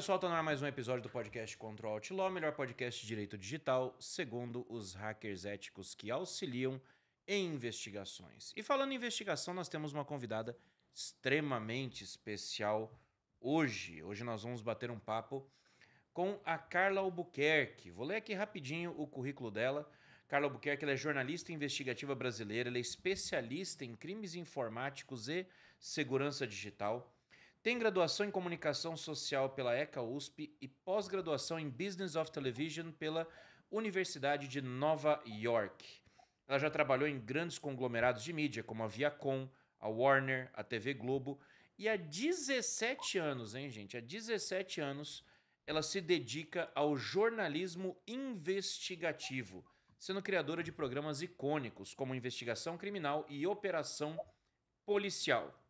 pessoal, tá no ar mais um episódio do podcast Control Alt Law, melhor podcast de direito digital, segundo os hackers éticos que auxiliam em investigações. E falando em investigação, nós temos uma convidada extremamente especial hoje. Hoje nós vamos bater um papo com a Carla Albuquerque. Vou ler aqui rapidinho o currículo dela. Carla Albuquerque, ela é jornalista investigativa brasileira, ela é especialista em crimes informáticos e segurança digital. Tem graduação em Comunicação Social pela ECA USP e pós-graduação em Business of Television pela Universidade de Nova York. Ela já trabalhou em grandes conglomerados de mídia, como a Viacom, a Warner, a TV Globo. E há 17 anos, hein, gente? Há 17 anos, ela se dedica ao jornalismo investigativo, sendo criadora de programas icônicos, como Investigação Criminal e Operação Policial.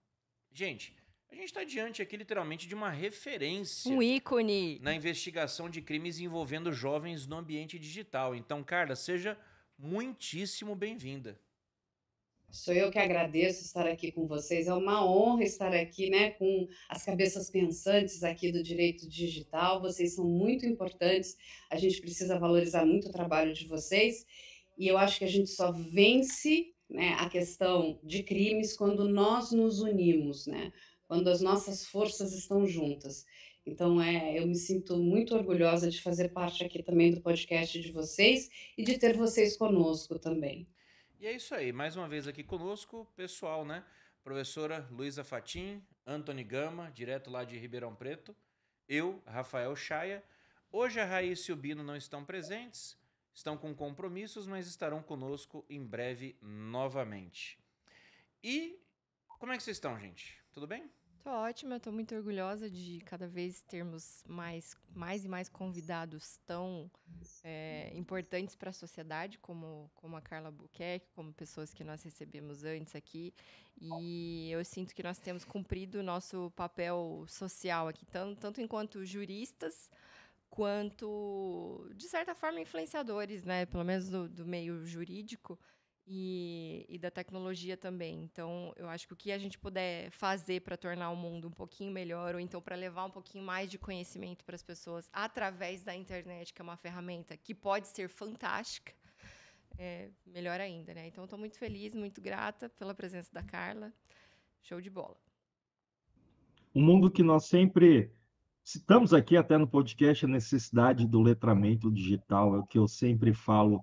Gente, a gente está diante aqui literalmente de uma referência. Um ícone. Na investigação de crimes envolvendo jovens no ambiente digital. Então, Carla, seja muitíssimo bem-vinda. Sou eu que agradeço estar aqui com vocês. É uma honra estar aqui, né, com as cabeças pensantes aqui do direito digital. Vocês são muito importantes. A gente precisa valorizar muito o trabalho de vocês. E eu acho que a gente só vence, né, a questão de crimes quando nós nos unimos, né? Quando as nossas forças estão juntas. Então, eu me sinto muito orgulhosa de fazer parte aqui também do podcast de vocês e de ter vocês conosco também. E é isso aí, mais uma vez aqui conosco, pessoal, né? Professora Luísa Fatim, Antony Gama, direto lá de Ribeirão Preto, eu, Rafael Chaia. Hoje a Raíssa e o Bino não estão presentes, estão com compromissos, mas estarão conosco em breve novamente. E como é que vocês estão, gente? Tudo bem? Tô ótima, tô muito orgulhosa de cada vez termos mais e mais convidados tão importantes para a sociedade, como a Carla Albuquerque, como pessoas que nós recebemos antes aqui. E eu sinto que nós temos cumprido o nosso papel social aqui, tanto enquanto juristas, quanto, de certa forma, influenciadores, né? Pelo menos do meio jurídico. E da tecnologia também. Então, eu acho que o que a gente puder fazer para tornar o mundo um pouquinho melhor, ou então para levar um pouquinho mais de conhecimento para as pessoas através da internet, que é uma ferramenta que pode ser fantástica, melhor ainda, né? Então, estou muito feliz, muito grata pela presença da Carla. Show de bola. Um mundo que nós sempre citamos aqui, até no podcast, a necessidade do letramento digital, é o que eu sempre falo,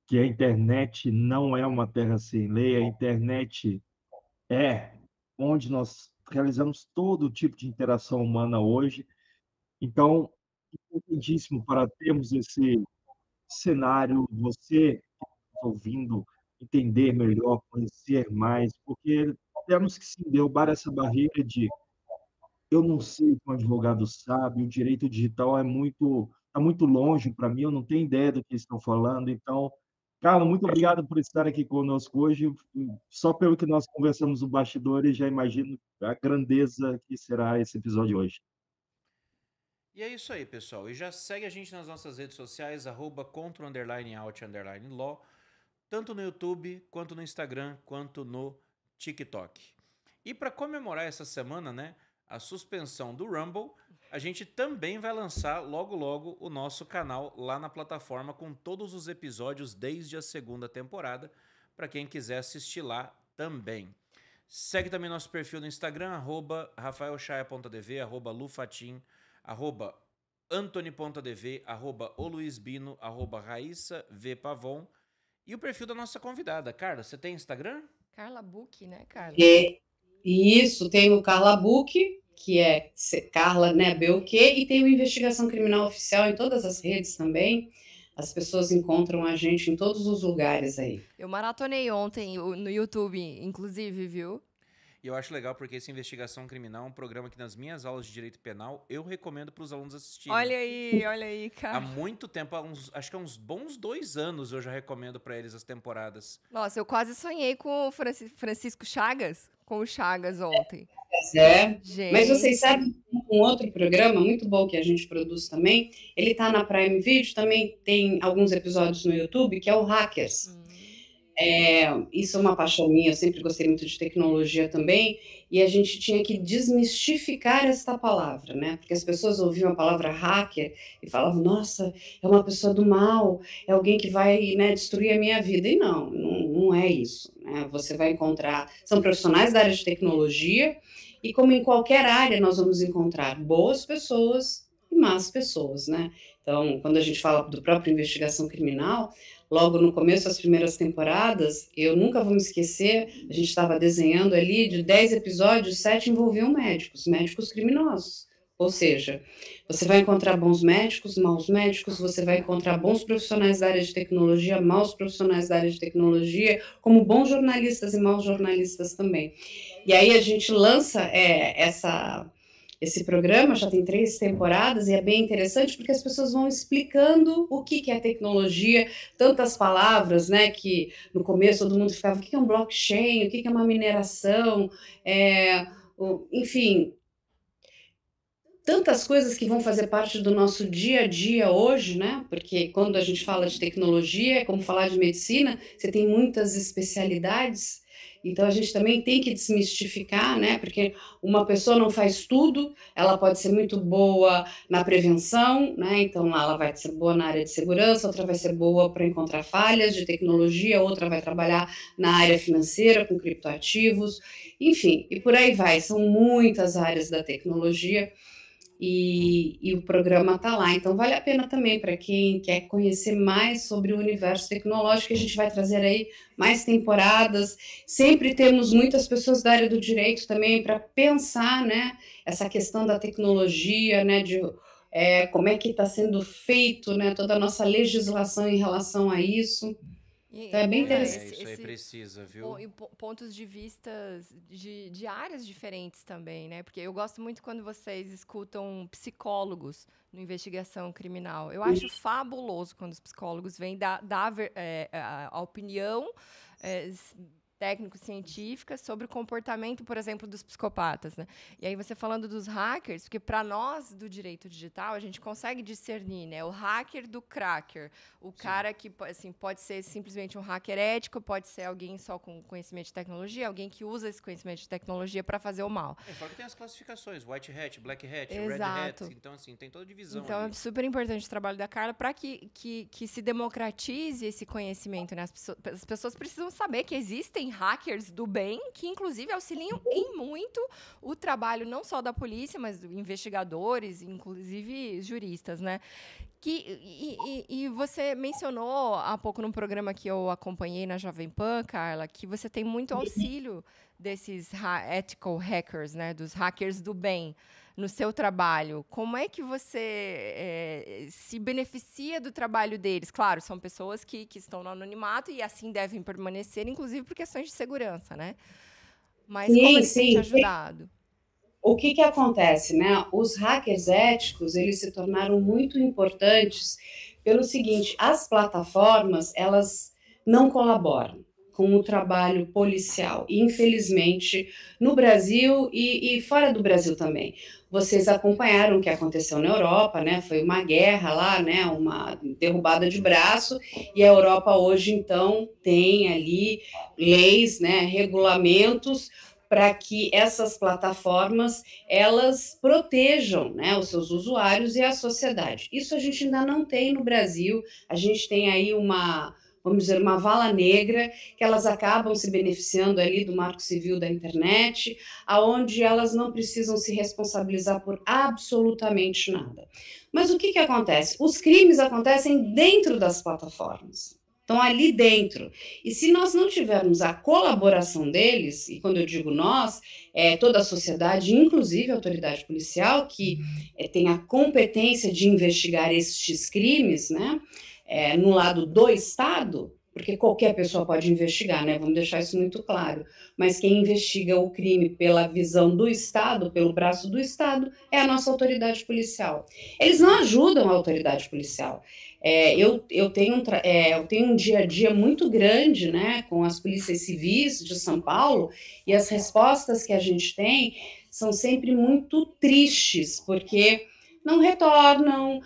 que a internet não é uma terra sem lei, a internet é onde nós realizamos todo tipo de interação humana hoje. Então, importantíssimo para termos esse cenário, você ouvindo, entender melhor, conhecer mais, porque temos que sim derrubar essa barreira de eu não sei o que um advogado sabe, o direito digital está muito longe para mim, eu não tenho ideia do que estão falando. Então, Carla, muito obrigado por estar aqui conosco hoje. Só pelo que nós conversamos no bastidores, já imagino a grandeza que será esse episódio hoje. E é isso aí, pessoal. E já segue a gente nas nossas redes sociais, @contro_alt_law, tanto no YouTube, quanto no Instagram, quanto no TikTok. E para comemorar essa semana, né, a suspensão do Rumble, a gente também vai lançar logo logo o nosso canal lá na plataforma com todos os episódios desde a segunda temporada, para quem quiser assistir lá também. Segue também nosso perfil no Instagram, @rafaelchaia.dv, @lufatim, @antony.dv, @oluisbino, @raissavpavon. E o perfil da nossa convidada. Carla, você tem Instagram? Carla Book, né, Carla? Isso, tem o Carla Book, que é Carla, né, BUQ, e tem o Investigação Criminal Oficial em todas as redes também. As pessoas encontram a gente em todos os lugares aí. Eu maratonei ontem no YouTube, inclusive, viu? E eu acho legal porque essa Investigação Criminal é um programa que nas minhas aulas de Direito Penal eu recomendo para os alunos assistirem. Olha aí, cara. Há muito tempo, acho que há uns bons 2 anos eu já recomendo para eles as temporadas. Nossa, eu quase sonhei com o Francisco Chagas, com o Chagas ontem. Gente. Mas vocês sabem, um outro programa muito bom que a gente produz também, ele está na Prime Video, também tem alguns episódios no YouTube, que é o Hackers. Isso é uma paixão minha, eu sempre gostei muito de tecnologia também, e a gente tinha que desmistificar esta palavra, né? Porque as pessoas ouviam a palavra hacker e falavam, nossa, é uma pessoa do mal, é alguém que vai, né, destruir a minha vida. E não é isso, né? Você vai encontrar, são profissionais da área de tecnologia, e como em qualquer área, nós vamos encontrar boas pessoas e más pessoas, né? Então, quando a gente fala do próprio investigação criminal, logo no começo das primeiras temporadas, eu nunca vou me esquecer, a gente estava desenhando ali, de 10 episódios, 7 envolviam médicos criminosos. Ou seja, você vai encontrar bons médicos, maus médicos, você vai encontrar bons profissionais da área de tecnologia, maus profissionais da área de tecnologia, como bons jornalistas e maus jornalistas também. E aí a gente lança esse programa, já tem 3 temporadas, e é bem interessante porque as pessoas vão explicando o que é tecnologia, tantas palavras, né, que no começo todo mundo ficava, o que é um blockchain, o que é uma mineração, enfim, tantas coisas que vão fazer parte do nosso dia a dia hoje, né, porque quando a gente fala de tecnologia, é como falar de medicina, você tem muitas especialidades. Então, a gente também tem que desmistificar, né? Porque uma pessoa não faz tudo, ela pode ser muito boa na prevenção, né? Então, lá ela vai ser boa na área de segurança, outra vai ser boa para encontrar falhas de tecnologia, outra vai trabalhar na área financeira, com criptoativos, enfim, e por aí vai. São muitas áreas da tecnologia. E o programa está lá, então vale a pena também para quem quer conhecer mais sobre o universo tecnológico. A gente vai trazer aí mais temporadas, sempre temos muitas pessoas da área do direito também para pensar, né, essa questão da tecnologia, né, de como é que está sendo feito, né, toda a nossa legislação em relação a isso. Então é bem interessante. Isso aí precisa, viu? E pontos de vistas de áreas diferentes também, né? Porque eu gosto muito quando vocês escutam psicólogos no investigação criminal. Eu acho fabuloso quando os psicólogos vêm dar a opinião técnico-científica sobre o comportamento, por exemplo, dos psicopatas, né? E aí você falando dos hackers, porque para nós do direito digital, a gente consegue discernir, né? O hacker do cracker, o cara que assim, pode ser simplesmente um hacker ético, pode ser alguém só com conhecimento de tecnologia, alguém que usa esse conhecimento de tecnologia para fazer o mal. Fora que tem as classificações, white hat, black hat, Exato. red hat, então assim, tem toda a divisão. Então ali. É super importante o trabalho da Carla para que se democratize esse conhecimento, né? As pessoas precisam saber que existem hackers do bem, que inclusive auxiliam em muito o trabalho não só da polícia, mas dos investigadores, inclusive juristas, né? E você mencionou há pouco num programa que eu acompanhei na Jovem Pan, Carla, que você tem muito auxílio desses ethical hackers, né? Dos hackers do bem no seu trabalho. Como é que você se beneficia do trabalho deles? Claro, são pessoas que estão no anonimato e assim devem permanecer, inclusive por questões de segurança, né? Mas como eles têm te ajudado? O que acontece, né? Os hackers éticos, eles se tornaram muito importantes pelo seguinte, as plataformas, elas não colaboram com o trabalho policial, infelizmente, no Brasil e fora do Brasil também. Vocês acompanharam o que aconteceu na Europa, né? Foi uma guerra lá, né? Uma derrubada de braço, e a Europa hoje, então, tem ali leis, né? Regulamentos para que essas plataformas, elas protejam, né, os seus usuários e a sociedade. Isso a gente ainda não tem no Brasil, a gente tem aí vamos dizer, uma vala negra, que elas acabam se beneficiando ali do marco civil da internet, aonde elas não precisam se responsabilizar por absolutamente nada. Mas o que acontece? Os crimes acontecem dentro das plataformas. Estão ali dentro. E se nós não tivermos a colaboração deles, e quando eu digo nós, toda a sociedade, inclusive a autoridade policial, que tem a competência de investigar estes crimes, né, no lado do Estado, porque qualquer pessoa pode investigar, né? Vamos deixar isso muito claro. Mas quem investiga o crime pela visão do Estado, pelo braço do Estado, é a nossa autoridade policial. Eles não ajudam a autoridade policial. Eu tenho um dia a dia muito grande, né, com as polícias civis de São Paulo, e as respostas que a gente tem são sempre muito tristes, porque não retornam,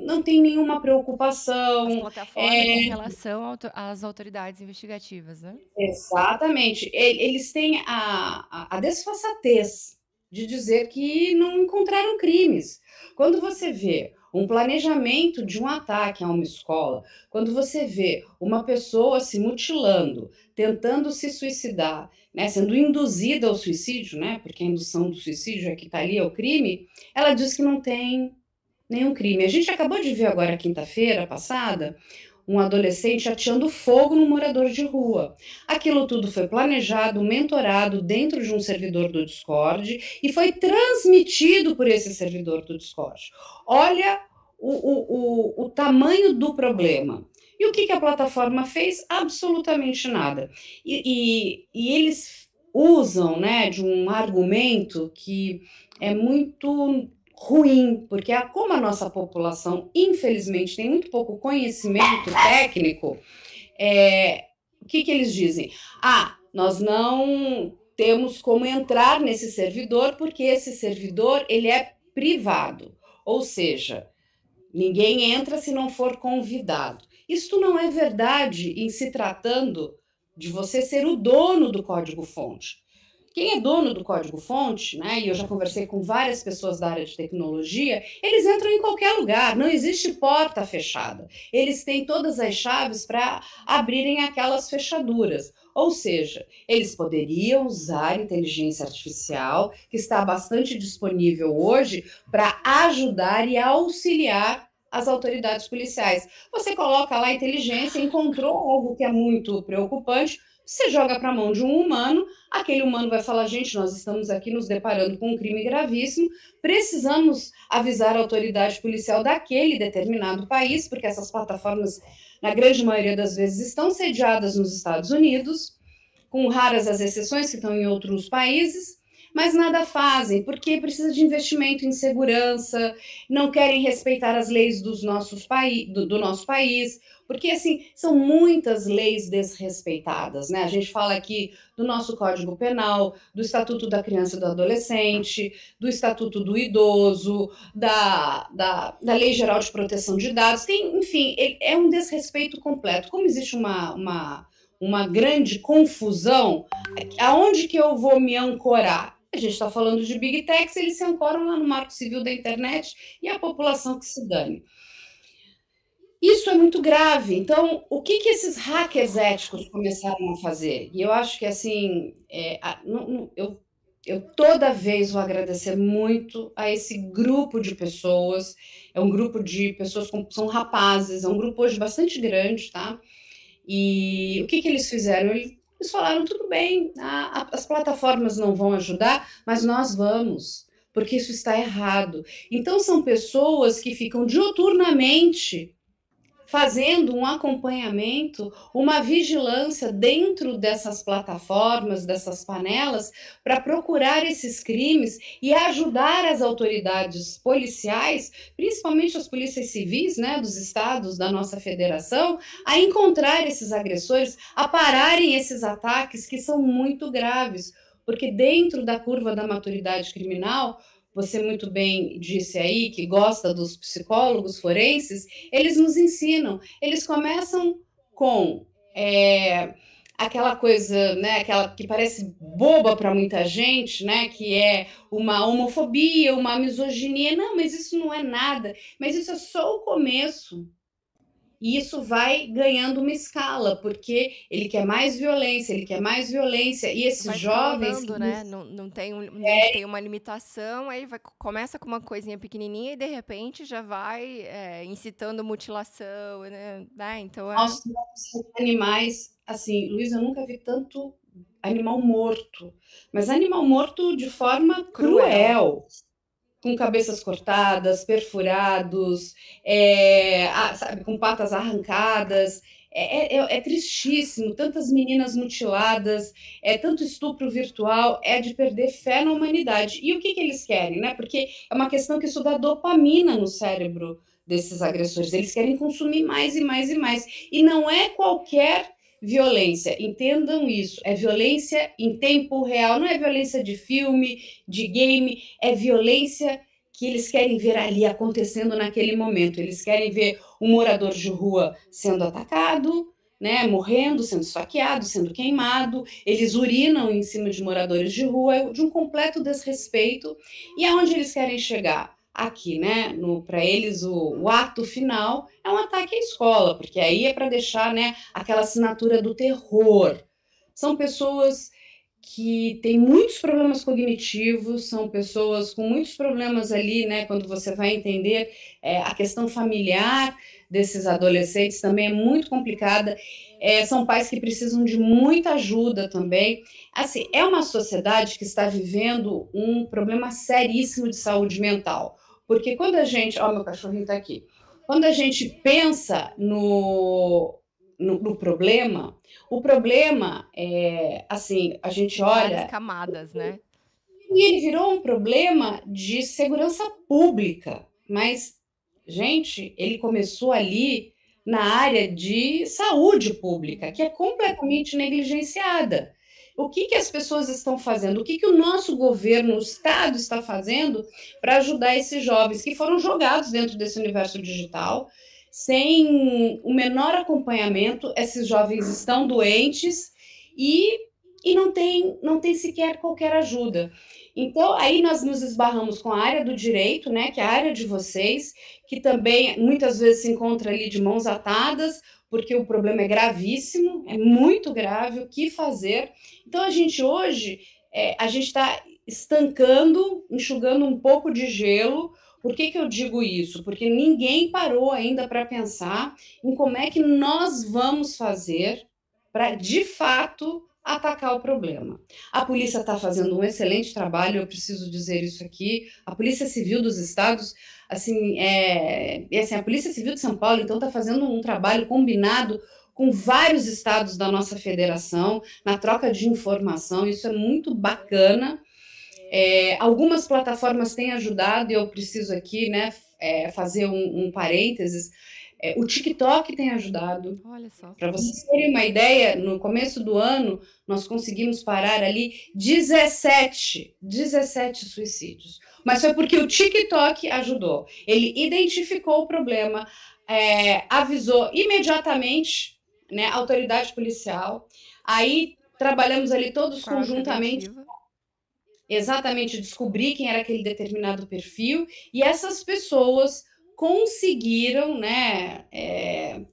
não tem nenhuma As preocupação. plataformas em relação às autoridades investigativas, né? Exatamente. Eles têm a desfaçatez de dizer que não encontraram crimes. Quando você vê um planejamento de um ataque a uma escola, quando você vê uma pessoa se mutilando, tentando se suicidar, né, sendo induzida ao suicídio, né, porque a indução do suicídio é que está ali, é o crime, ela diz que não tem nenhum crime. A gente acabou de ver agora, quinta-feira passada, um adolescente ateando fogo no morador de rua. Aquilo tudo foi planejado, mentorado dentro de um servidor do Discord e foi transmitido por esse servidor do Discord. Olha o tamanho do problema. E o que a plataforma fez? Absolutamente nada. E eles usam, né, de um argumento que é muito ruim, porque como a nossa população, infelizmente, tem muito pouco conhecimento técnico, o que eles dizem? Nós não temos como entrar nesse servidor, porque esse servidor ele é privado, ou seja, ninguém entra se não for convidado. Isto não é verdade em se tratando de você ser o dono do código-fonte. Quem é dono do código-fonte, né, e eu já conversei com várias pessoas da área de tecnologia, eles entram em qualquer lugar, não existe porta fechada. Eles têm todas as chaves para abrirem aquelas fechaduras. Ou seja, eles poderiam usar inteligência artificial, que está bastante disponível hoje, para ajudar e auxiliar as autoridades policiais. Você coloca lá a inteligência, encontrou algo que é muito preocupante, você joga para a mão de um humano, aquele humano vai falar, gente, nós estamos aqui nos deparando com um crime gravíssimo, precisamos avisar a autoridade policial daquele determinado país, porque essas plataformas, na grande maioria das vezes, estão sediadas nos Estados Unidos, com raras as exceções que estão em outros países, mas nada fazem, porque precisa de investimento em segurança, não querem respeitar as leis do nosso país, porque, assim, são muitas leis desrespeitadas, né? A gente fala aqui do nosso Código Penal, do Estatuto da Criança e do Adolescente, do Estatuto do Idoso, da Lei Geral de Proteção de Dados, enfim, é um desrespeito completo. Como existe uma grande confusão, aonde que eu vou me ancorar? A gente está falando de Big Techs, eles se ancoram lá no Marco Civil da Internet e a população que se dane. Isso é muito grave. Então, o que esses hackers éticos começaram a fazer? E eu acho que, assim, eu toda vez vou agradecer muito a esse grupo de pessoas. É um grupo de pessoas que são rapazes, é um grupo hoje bastante grande, tá? E o que eles fizeram? Eles falaram, tudo bem, as plataformas não vão ajudar, mas nós vamos, porque isso está errado. Então, são pessoas que ficam diuturnamente fazendo um acompanhamento, uma vigilância dentro dessas plataformas, dessas panelas, para procurar esses crimes e ajudar as autoridades policiais, principalmente as polícias civis, né, dos estados da nossa federação, a encontrar esses agressores, a pararem esses ataques que são muito graves, porque dentro da curva da maturidade criminal, você muito bem disse aí, que gosta dos psicólogos forenses, eles nos ensinam. Eles começam com aquela coisa, né, aquela que parece boba para muita gente, né, que é uma homofobia, uma misoginia. Não, mas isso não é nada. Mas isso é só o começo. E isso vai ganhando uma escala, porque ele quer mais violência, e esses vai jovens... escalonando, né? Não tem uma limitação, aí começa com uma coisinha pequenininha e, de repente, já vai incitando mutilação, né? Então, Nós temos animais, assim, Luiz, eu nunca vi tanto animal morto, mas animal morto de forma cruel. Com cabeças cortadas, perfurados, sabe, com patas arrancadas. É tristíssimo, tantas meninas mutiladas, tanto estupro virtual, é de perder fé na humanidade. E o que eles querem, né? Porque é uma questão que isso dá dopamina no cérebro desses agressores. Eles querem consumir mais e mais e mais. E não é qualquer violência, entendam isso, é violência em tempo real, não é violência de filme, de game, é violência que eles querem ver ali acontecendo naquele momento. Eles querem ver um morador de rua sendo atacado, né, morrendo, sendo esfaqueado, sendo queimado. Eles urinam em cima de moradores de rua, de um completo desrespeito. E aonde eles querem chegar? Aqui, né? Para eles, o ato final é um ataque à escola, porque aí é para deixar, né, aquela assinatura do terror. São pessoas que têm muitos problemas cognitivos, são pessoas com muitos problemas ali, né? Quando você vai entender a questão familiar desses adolescentes também é muito complicada. São pais que precisam de muita ajuda também. Assim, é uma sociedade que está vivendo um problema seríssimo de saúde mental. Porque quando a gente... Ó, meu cachorrinho está aqui. Quando a gente pensa no problema, o problema é, assim, a gente Várias olha... camadas, né? E ele virou um problema de segurança pública. Mas, gente, ele começou ali na área de saúde pública, que é completamente negligenciada. O que as pessoas estão fazendo? O que o nosso governo, o Estado, está fazendo para ajudar esses jovens que foram jogados dentro desse universo digital, sem o menor acompanhamento? Esses jovens estão doentes e não tem sequer qualquer ajuda. Então, aí nós nos esbarramos com a área do direito, né, que é a área de vocês, que também muitas vezes se encontra ali de mãos atadas, porque o problema é gravíssimo, é muito grave, o que fazer? Então, a gente hoje, a gente está estancando, enxugando um pouco de gelo. Por que eu digo isso? Porque ninguém parou ainda para pensar em como é que nós vamos fazer para, de fato, atacar o problema. A polícia está fazendo um excelente trabalho, eu preciso dizer isso aqui. A Polícia Civil dos Estados, assim, a Polícia Civil de São Paulo, então, está fazendo um trabalho combinado com vários estados da nossa federação, na troca de informação, isso é muito bacana. Algumas plataformas têm ajudado, e eu preciso aqui, né, fazer um parênteses. O TikTok tem ajudado. Olha só. Para vocês terem uma ideia, no começo do ano, nós conseguimos parar ali 17 suicídios. Mas foi porque o TikTok ajudou. Ele identificou o problema, avisou imediatamente, né, a autoridade policial. Aí trabalhamos ali todos conjuntamente, exatamente descobrir quem era aquele determinado perfil, e essas pessoas conseguiram, né,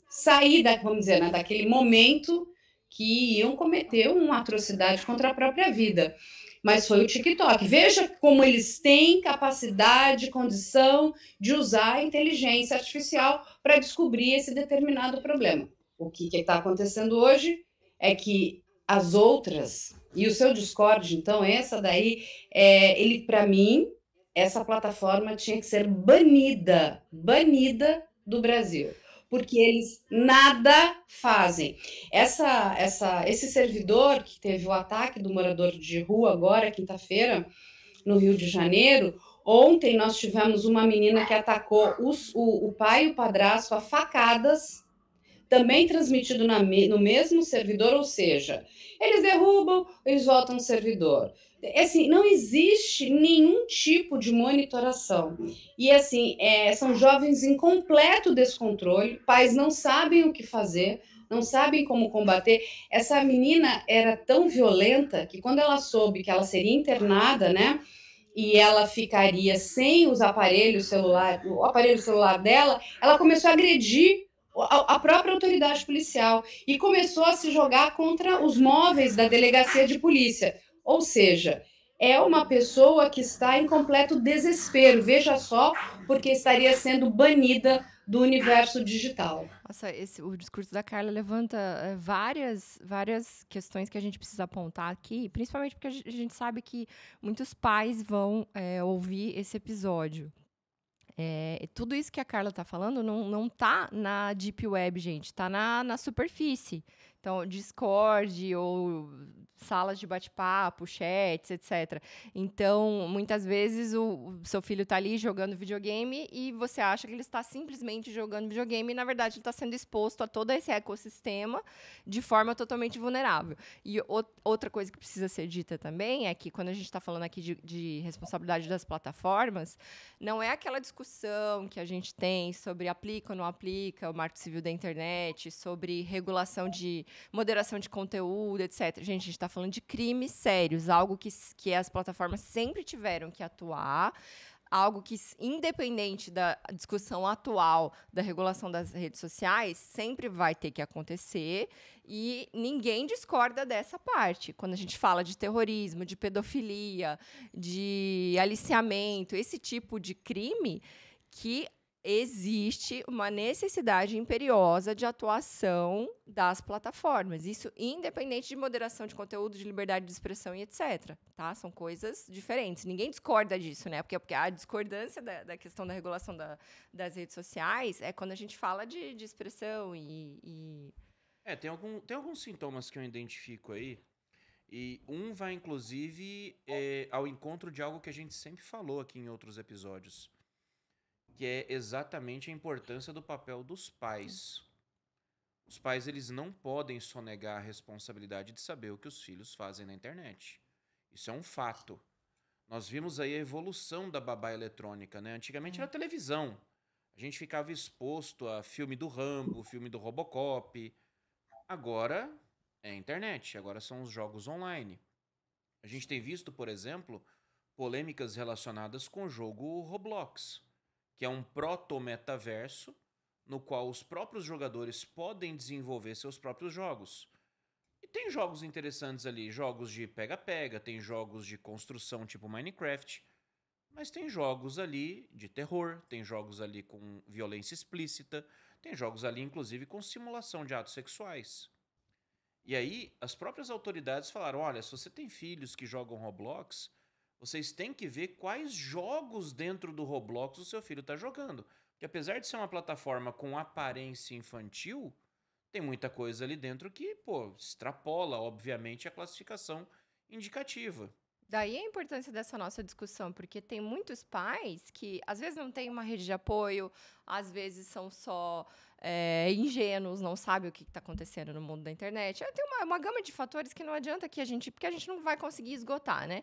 sair vamos dizer, né, daquele momento que iam cometer uma atrocidade contra a própria vida. Mas foi o TikTok. Veja como eles têm capacidade, condição de usar a inteligência artificial para descobrir esse determinado problema. O que está acontecendo hoje é que as outras, e o seu Discord, então, essa daí, ele, para mim, essa plataforma tinha que ser banida do Brasil, porque eles nada fazem. Esse servidor que teve o ataque do morador de rua agora, quinta-feira, no Rio de Janeiro, ontem nós tivemos uma menina que atacou o pai e o padrasto a facadas, também transmitido no mesmo servidor, ou seja, eles derrubam, eles voltam no servidor. Assim, não existe nenhum tipo de monitoração. E, assim, são jovens em completo descontrole, pais não sabem o que fazer, não sabem como combater. Essa menina era tão violenta que, quando ela soube que ela seria internada, né, e ela ficaria sem os aparelhos celular, o aparelho celular dela, ela começou a agredir a própria autoridade policial e começou a se jogar contra os móveis da delegacia de polícia. Ou seja, é uma pessoa que está em completo desespero, veja só, porque estaria sendo banida do universo digital. Nossa, o discurso da Carla levanta várias questões que a gente precisa apontar aqui, principalmente porque a gente sabe que muitos pais vão ouvir esse episódio. Tudo isso que a Carla está falando não está na Deep Web, gente, está na superfície. Então, Discord ou salas de bate-papo, chats, etc. Então, muitas vezes o seu filho está ali jogando videogame e você acha que ele está simplesmente jogando videogame e, na verdade, ele está sendo exposto a todo esse ecossistema de forma totalmente vulnerável. E outra coisa que precisa ser dita também é que, quando a gente está falando aqui de responsabilidade das plataformas, não é aquela discussão que a gente tem sobre aplica ou não aplica o Marco Civil da Internet, sobre regulação de moderação de conteúdo, etc. Gente, a gente está falando de crimes sérios, algo que as plataformas sempre tiveram que atuar, algo que, independente da discussão atual da regulação das redes sociais, sempre vai ter que acontecer e ninguém discorda dessa parte. Quando a gente fala de terrorismo, de pedofilia, de aliciamento, esse tipo de crime, que existe uma necessidade imperiosa de atuação das plataformas. Isso independente de moderação de conteúdo, de liberdade de expressão e etc. Tá? São coisas diferentes. Ninguém discorda disso, né? Porque a discordância da questão da regulação das redes sociais é quando a gente fala de expressão e... Tem alguns sintomas que eu identifico aí, e um vai, inclusive, ao encontro de algo que a gente sempre falou aqui em outros episódios, que é exatamente a importância do papel dos pais. Os pais, eles não podem sonegar a responsabilidade de saber o que os filhos fazem na internet. Isso é um fato. Nós vimos aí a evolução da babá eletrônica, né? Antigamente era televisão. A gente ficava exposto a filme do Rambo, filme do Robocop. Agora é a internet, agora são os jogos online. A gente tem visto, por exemplo, polêmicas relacionadas com o jogo Roblox, que é um proto-metaverso no qual os próprios jogadores podem desenvolver seus próprios jogos. E tem jogos interessantes ali, jogos de pega-pega, tem jogos de construção tipo Minecraft, mas tem jogos ali de terror, tem jogos ali com violência explícita, tem jogos ali, inclusive, com simulação de atos sexuais. E aí, as próprias autoridades falaram, olha, se você tem filhos que jogam Roblox, vocês têm que ver quais jogos dentro do Roblox o seu filho está jogando. Porque apesar de ser uma plataforma com aparência infantil, tem muita coisa ali dentro que, extrapola, obviamente, a classificação indicativa. Daí a importância dessa nossa discussão, porque tem muitos pais que, às vezes, não têm uma rede de apoio, às vezes são só ingênuos, não sabem o que está acontecendo no mundo da internet. Tem uma gama de fatores que não adianta porque a gente não vai conseguir esgotar, né?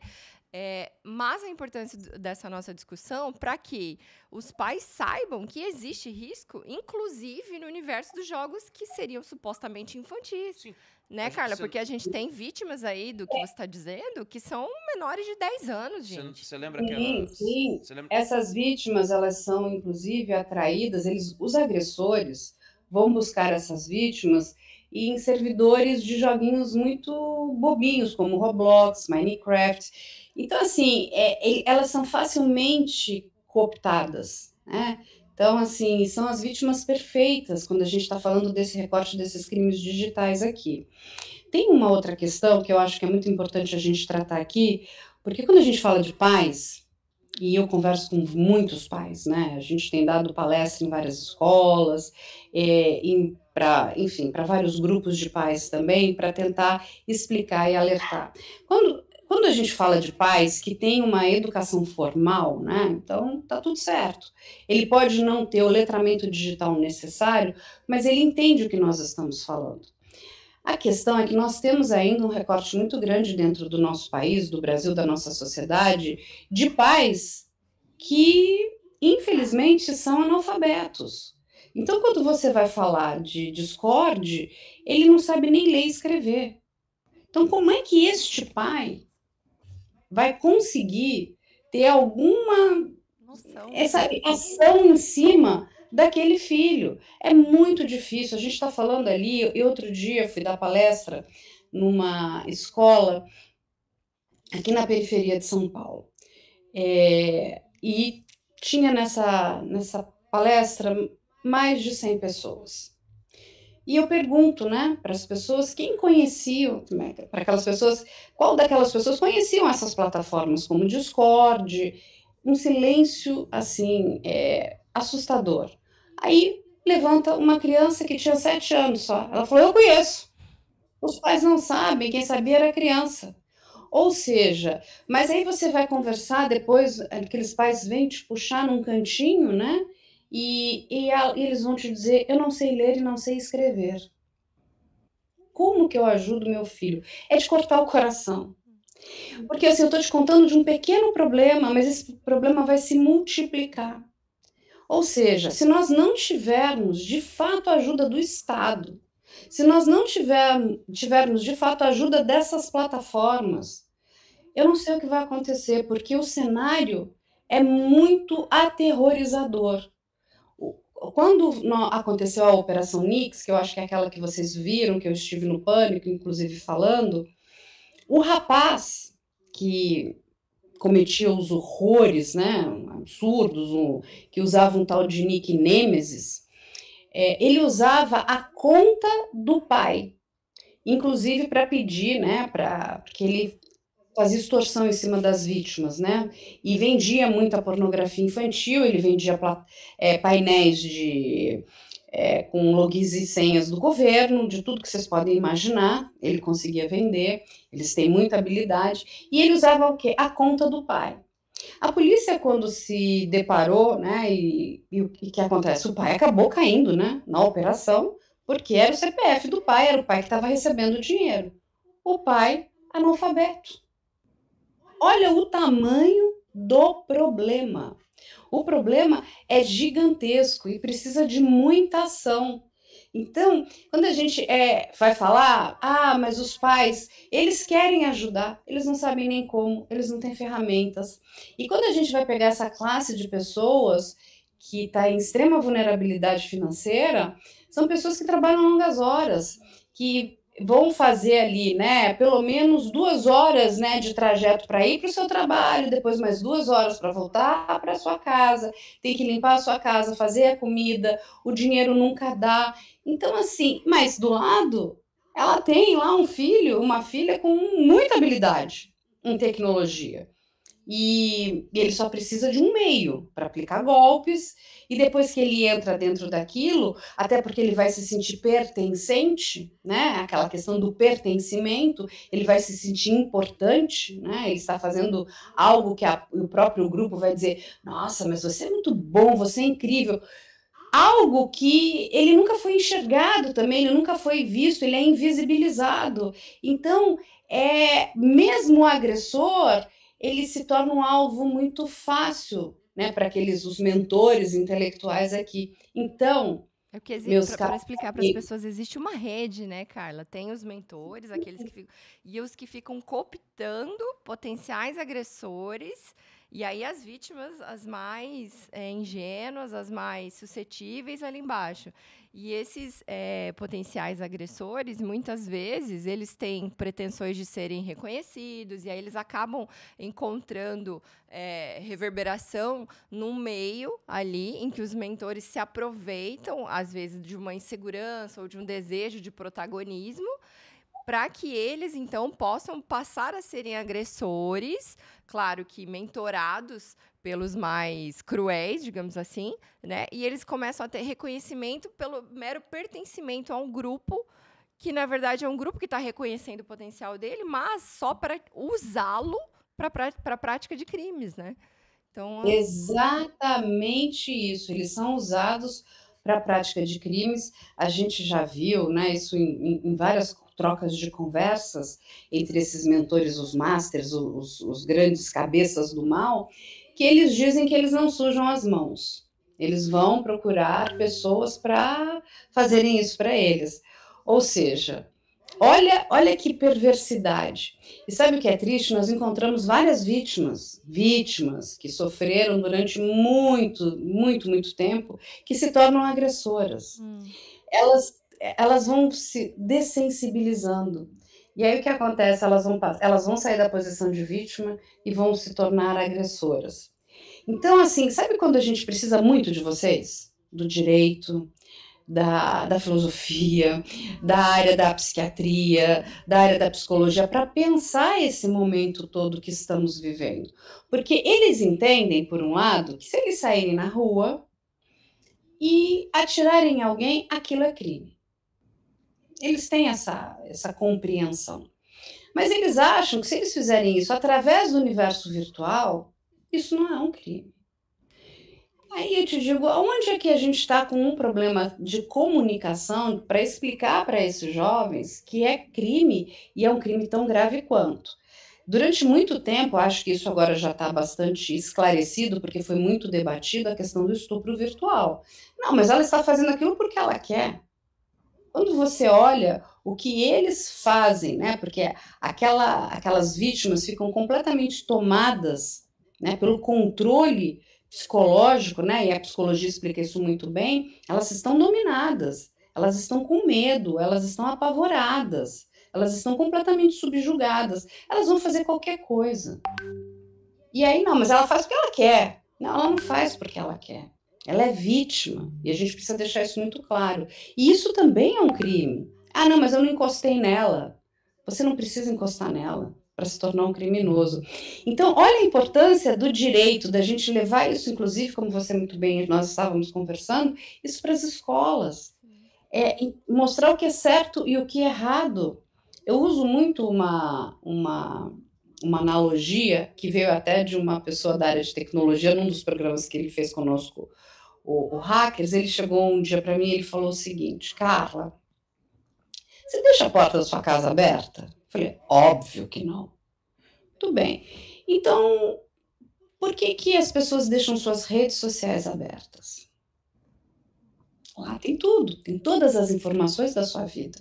Mas a importância dessa nossa discussão para que os pais saibam que existe risco, inclusive no universo dos jogos que seriam supostamente infantis. Sim. Né, Carla? Porque a gente tem vítimas aí do que você está dizendo que são menores de 10 anos, gente. Você lembra aquela... Sim. Essas vítimas, elas são, inclusive, atraídas, os agressores vão buscar essas vítimas em servidores de joguinhos muito bobinhos, como Roblox, Minecraft. Então, assim, elas são facilmente cooptadas, né? Então, assim, são as vítimas perfeitas quando a gente está falando desse recorte desses crimes digitais aqui. Tem uma outra questão que eu acho que é muito importante a gente tratar aqui, porque quando a gente fala de pais, e eu converso com muitos pais, né? A gente tem dado palestra em várias escolas, para vários grupos de pais também, para tentar explicar e alertar. Quando a gente fala de pais que têm uma educação formal, né, então tá tudo certo. Ele pode não ter o letramento digital necessário, mas ele entende o que nós estamos falando. A questão é que nós temos ainda um recorte muito grande dentro do nosso país, do Brasil, da nossa sociedade, de pais que, infelizmente, são analfabetos. Então, quando você vai falar de Discord, ele não sabe nem ler e escrever. Então, como é que este pai vai conseguir ter alguma essa ação em cima daquele filho? É muito difícil. A gente está falando ali, eu outro dia fui dar palestra numa escola aqui na periferia de São Paulo. E tinha nessa palestra mais de 100 pessoas. E eu pergunto, né, para as pessoas, quem conheciam, para aquelas pessoas, qual daquelas pessoas conheciam essas plataformas como Discord? Um silêncio, assim, assustador. Aí levanta uma criança que tinha 7 anos só. Ela falou, eu conheço. Os pais não sabem, quem sabia era a criança. Ou seja, mas aí você vai conversar depois, aqueles pais vêm te puxar num cantinho, né? E eles vão te dizer: eu não sei ler e não sei escrever. Como que eu ajudo meu filho? É de cortar o coração. Porque assim, eu estou te contando de um pequeno problema, mas esse problema vai se multiplicar. Ou seja, se nós não tivermos de fato a ajuda do Estado, se nós não tivermos de fato a ajuda dessas plataformas, eu não sei o que vai acontecer, porque o cenário é muito aterrorizador. Quando aconteceu a Operação Nix, que eu acho que é aquela que vocês viram, que eu estive no Pânico, inclusive falando, o rapaz que cometia os horrores, né, absurdos, que usava um tal de nick Nêmesis, ele usava a conta do pai, inclusive para pedir, né, porque ele fazia extorsão em cima das vítimas, né, e vendia muita pornografia infantil, ele vendia painéis com logins e senhas do governo, de tudo que vocês podem imaginar, ele conseguia vender, eles têm muita habilidade, e ele usava o quê? A conta do pai. A polícia, quando se deparou, né, e o que acontece? O pai acabou caindo, né, na operação, porque era o CPF do pai, era o pai que estava recebendo o dinheiro. O pai, analfabeto. Olha o tamanho do problema. O problema é gigantesco e precisa de muita ação. Então, quando a gente vai falar, mas os pais, eles querem ajudar, eles não sabem nem como, eles não têm ferramentas. E quando a gente vai pegar essa classe de pessoas que está em extrema vulnerabilidade financeira, são pessoas que trabalham longas horas, que vão fazer ali, né, pelo menos 2 horas, né, de trajeto para ir para o seu trabalho, depois mais 2 horas para voltar para a sua casa, tem que limpar a sua casa, fazer a comida, o dinheiro nunca dá. Então, assim, mas do lado, ela tem lá um filho, uma filha com muita habilidade em tecnologia. E ele só precisa de um meio para aplicar golpes, e depois que ele entra dentro daquilo, até porque ele vai se sentir pertencente, né? Aquela questão do pertencimento, ele vai se sentir importante, né? Ele está fazendo algo que o próprio grupo vai dizer: nossa, mas você é muito bom, você é incrível. Algo que ele nunca foi enxergado também, ele nunca foi visto, ele é invisibilizado. Então, mesmo o agressor, ele se torna um alvo muito fácil, né, para os mentores intelectuais aqui. Então, É porque, meus para caros explicar para as amigos, pessoas, existe uma rede, né, Carla? Tem os mentores, aqueles que ficam, e os que ficam cooptando potenciais agressores, e aí as vítimas, as mais ingênuas, as mais suscetíveis ali embaixo. E esses potenciais agressores, muitas vezes, eles têm pretensões de serem reconhecidos, e aí eles acabam encontrando reverberação num meio ali em que os mentores se aproveitam, às vezes, de uma insegurança ou de um desejo de protagonismo, para que eles, então, possam passar a serem agressores, claro que mentorados pelos mais cruéis, digamos assim, né? E eles começam a ter reconhecimento pelo mero pertencimento a um grupo que, na verdade, é um grupo que está reconhecendo o potencial dele, mas só para usá-lo para a prática de crimes, né? Então, exatamente isso, eles são usados para a prática de crimes. A gente já viu, né, isso em várias trocas de conversas entre esses mentores, os masters, os grandes cabeças do mal, que eles dizem que eles não sujam as mãos. Eles vão procurar pessoas para fazerem isso para eles. Ou seja, olha que perversidade. E sabe o que é triste? Nós encontramos várias vítimas que sofreram durante muito, muito, muito tempo, que se tornam agressoras. Elas vão se dessensibilizando. E aí o que acontece? Elas vão sair da posição de vítima e vão se tornar agressoras. Então, assim, sabe quando a gente precisa muito de vocês? Do direito, da filosofia, da área da psiquiatria, da área da psicologia, para pensar esse momento todo que estamos vivendo. Porque eles entendem, por um lado, que se eles saírem na rua e atirarem em alguém, aquilo é crime. eles têm essa compreensão. Mas eles acham que se eles fizerem isso através do universo virtual, isso não é um crime. Aí eu te digo, onde é que a gente está com um problema de comunicação para explicar para esses jovens que é crime e é um crime tão grave quanto? Durante muito tempo, acho que isso agora já está bastante esclarecido, porque foi muito debatido a questão do estupro virtual. Não, mas ela está fazendo aquilo porque ela quer. Quando você olha o que eles fazem, né? Porque aquelas vítimas ficam completamente tomadas, né, pelo controle psicológico, né? E a psicologia explica isso muito bem. Elas estão dominadas, elas estão com medo, elas estão apavoradas, elas estão completamente subjugadas. Elas vão fazer qualquer coisa. E aí, não, mas ela faz porque ela quer. Não, ela não faz porque ela quer. Ela é vítima. E a gente precisa deixar isso muito claro. E isso também é um crime. Ah, não, mas eu não encostei nela. Você não precisa encostar nela para se tornar um criminoso. Então, olha a importância do direito, da gente levar isso, inclusive, como você muito bem, nós estávamos conversando, isso para as escolas. Mostrar o que é certo e o que é errado. Eu uso muito uma analogia que veio até de uma pessoa da área de tecnologia, num dos programas que ele fez conosco, o Hackers. Ele chegou um dia para mim e ele falou o seguinte: Carla, você deixa a porta da sua casa aberta? Eu falei, óbvio que não. Tudo bem. Então, por que as pessoas deixam suas redes sociais abertas? Lá tem tudo, tem todas as informações da sua vida.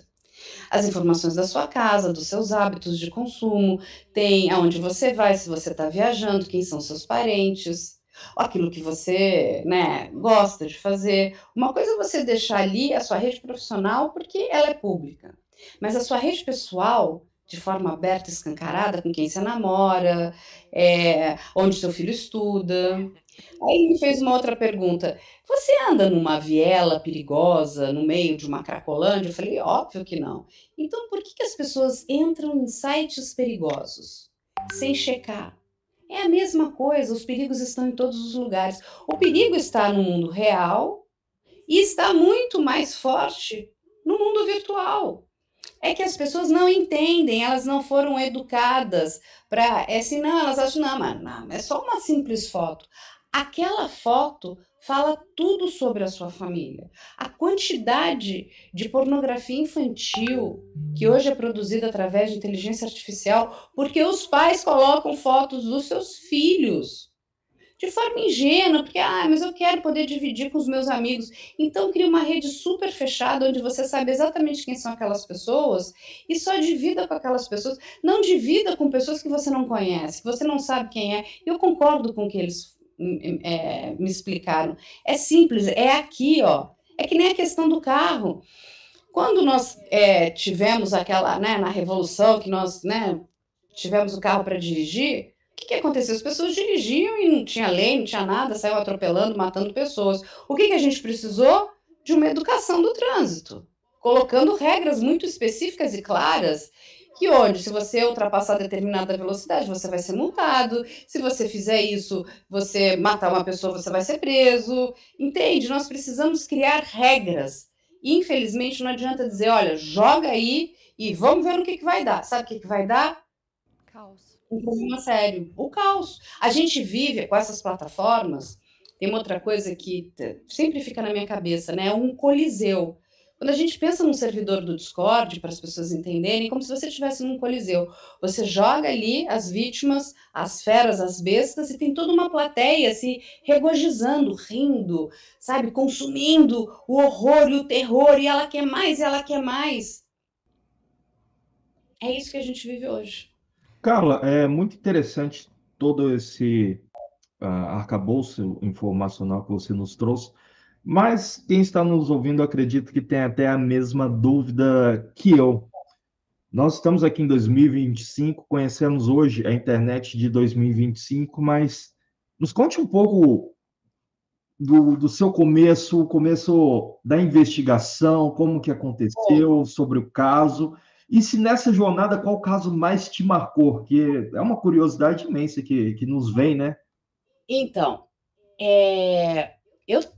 As informações da sua casa, dos seus hábitos de consumo, tem aonde você vai, se você está viajando, quem são seus parentes, aquilo que você, né, gosta de fazer. Uma coisa é você deixar ali a sua rede profissional porque ela é pública, mas a sua rede pessoal, de forma aberta, escancarada, com quem você namora, onde seu filho estuda. Aí ele fez uma outra pergunta: você anda numa viela perigosa, no meio de uma cracolândia? Eu falei, óbvio que não. Então, por que as pessoas entram em sites perigosos sem checar? É a mesma coisa, os perigos estão em todos os lugares. O perigo está no mundo real e está muito mais forte no mundo virtual. É que as pessoas não entendem, elas não foram educadas para... não, elas acham, não, é só uma simples foto. Aquela foto fala tudo sobre a sua família. A quantidade de pornografia infantil que hoje é produzida através de inteligência artificial, porque os pais colocam fotos dos seus filhos de forma ingênua, porque, mas eu quero poder dividir com os meus amigos. Então, cria uma rede super fechada, onde você sabe exatamente quem são aquelas pessoas e só divida com aquelas pessoas. Não divida com pessoas que você não conhece, que você não sabe quem é. Eu concordo com o que eles me explicaram. É simples, é aqui, ó. É que nem a questão do carro. Quando nós tivemos aquela, né, na Revolução, que nós, né, tivemos o carro para dirigir, o que aconteceu? As pessoas dirigiam e não tinha lei, não tinha nada, saiu atropelando, matando pessoas. O que a gente precisou? De uma educação do trânsito, colocando regras muito específicas e claras, que onde, se você ultrapassar determinada velocidade, você vai ser multado, se você fizer isso, você matar uma pessoa, você vai ser preso. Entende? Nós precisamos criar regras. E, infelizmente, não adianta dizer, olha, joga aí e vamos ver o que vai dar. Sabe o que vai dar? Caos. Um problema sério, o caos. A gente vive com essas plataformas. Tem uma outra coisa que sempre fica na minha cabeça, né? É um coliseu. Quando a gente pensa num servidor do Discord, para as pessoas entenderem, como se você estivesse num coliseu. Você joga ali as vítimas, as feras, as bestas, e tem toda uma plateia se regozijando, rindo, sabe? Consumindo o horror e o terror, e ela quer mais, e ela quer mais. É isso que a gente vive hoje. Carla, é muito interessante todo esse arcabouço informacional que você nos trouxe, mas quem está nos ouvindo acredito que tem até a mesma dúvida que eu. Nós estamos aqui em 2025, conhecemos hoje a internet de 2025, mas nos conte um pouco do seu começo, o começo da investigação, como que aconteceu, sobre o caso, e se nessa jornada qual caso mais te marcou, porque é uma curiosidade imensa que nos vem, né? Então,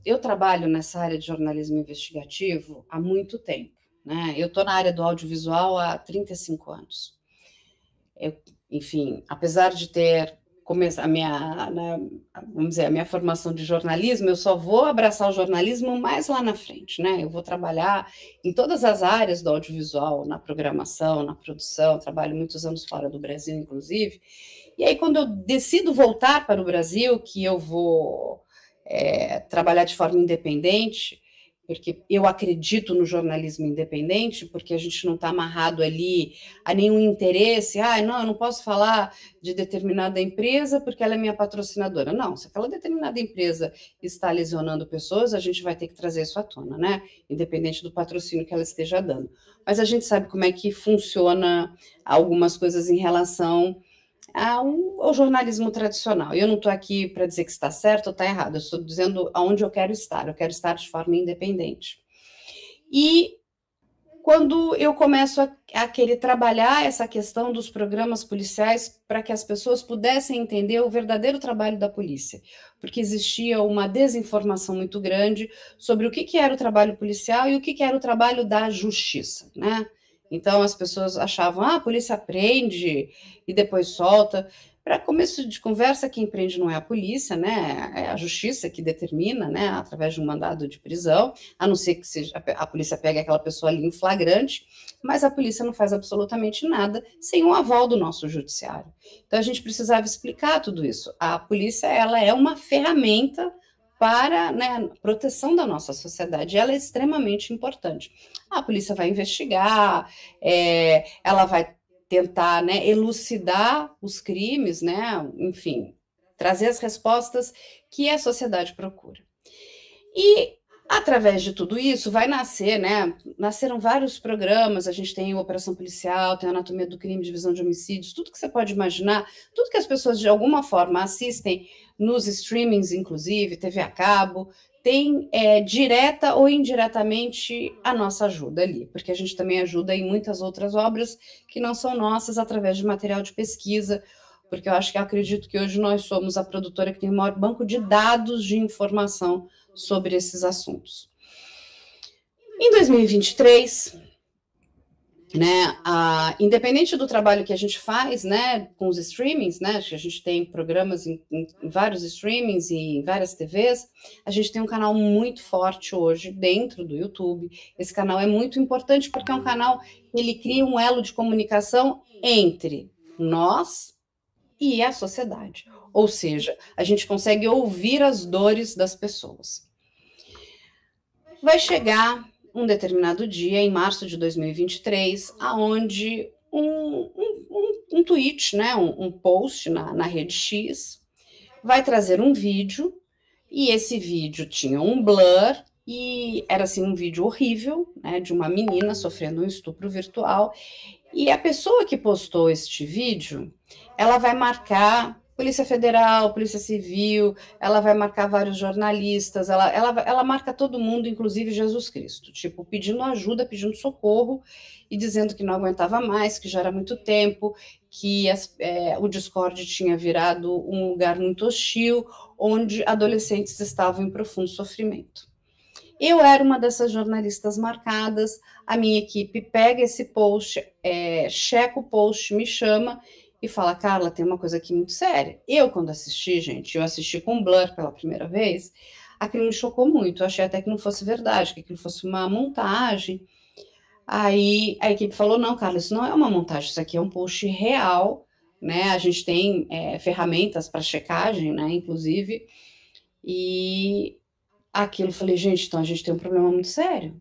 eu trabalho nessa área de jornalismo investigativo há muito tempo. né? Eu estou na área do audiovisual há 35 anos. Enfim, apesar de ter começado vamos dizer, a minha formação de jornalismo, eu só vou abraçar o jornalismo mais lá na frente, né? Eu vou trabalhar em todas as áreas do audiovisual, na programação, na produção, trabalho muitos anos fora do Brasil, inclusive. E aí, quando eu decido voltar para o Brasil, que eu vou trabalhar de forma independente, porque eu acredito no jornalismo independente, porque a gente não está amarrado ali a nenhum interesse, não, eu não posso falar de determinada empresa porque ela é minha patrocinadora. Não, se aquela determinada empresa está lesionando pessoas, a gente vai ter que trazer isso à tona, né? Independente do patrocínio que ela esteja dando. Mas a gente sabe como é que funciona algumas coisas em relação ao jornalismo tradicional. Eu não estou aqui para dizer que está certo ou está errado, eu estou dizendo aonde eu quero estar de forma independente. E quando eu começo a querer trabalhar essa questão dos programas policiais para que as pessoas pudessem entender o verdadeiro trabalho da polícia, porque existia uma desinformação muito grande sobre o que era o trabalho policial e o que era o trabalho da justiça, né? Então, as pessoas achavam, a polícia prende e depois solta. Para começo de conversa, quem prende não é a polícia, né? É a justiça que determina, né? Através de um mandado de prisão, a não ser que a polícia pegue aquela pessoa ali em flagrante, mas a polícia não faz absolutamente nada sem o aval do nosso judiciário. Então, a gente precisava explicar tudo isso. A polícia, ela é uma ferramenta para, né, a proteção da nossa sociedade, ela é extremamente importante. A polícia vai investigar, ela vai tentar, né, elucidar os crimes, né, enfim, trazer as respostas que a sociedade procura. E, através de tudo isso, vai nascer, né, nasceram vários programas, a gente tem Operação Policial, tem Anatomia do Crime, Divisão de Homicídios, tudo que você pode imaginar, tudo que as pessoas, de alguma forma, assistem nos streamings, inclusive, TV a cabo, tem direta ou indiretamente a nossa ajuda ali, porque a gente também ajuda em muitas outras obras que não são nossas, através de material de pesquisa, porque eu acredito que hoje nós somos a produtora que tem o maior banco de dados de informação sobre esses assuntos. Em 2023, né, independente do trabalho que a gente faz, né, com os streamings, né, a gente tem programas em vários streamings e em várias TVs, a gente tem um canal muito forte hoje dentro do YouTube. Esse canal é muito importante porque é um canal que ele cria um elo de comunicação entre nós e a sociedade. Ou seja, a gente consegue ouvir as dores das pessoas. Vai chegar um determinado dia, em março de 2023, aonde um tweet, né, um post na rede X, vai trazer um vídeo, e esse vídeo tinha um blur, e era assim um vídeo horrível, né, de uma menina sofrendo um estupro virtual, e a pessoa que postou este vídeo, ela vai marcar Polícia Federal, Polícia Civil, ela vai marcar vários jornalistas, ela marca todo mundo, inclusive Jesus Cristo, tipo, pedindo ajuda, pedindo socorro e dizendo que não aguentava mais, que já era muito tempo, que o Discord tinha virado um lugar muito hostil, onde adolescentes estavam em profundo sofrimento. Eu era uma dessas jornalistas marcadas, a minha equipe pega esse post, checa o post, me chama e fala, Carla, tem uma coisa aqui muito séria. Eu, quando assisti, gente, eu assisti com blur pela primeira vez, aquilo me chocou muito, eu achei até que não fosse verdade, que aquilo fosse uma montagem. Aí a equipe falou, não, Carla, isso não é uma montagem, isso aqui é um post real, né, a gente tem ferramentas para checagem, né, inclusive, e aquilo, eu falei, gente, então a gente tem um problema muito sério,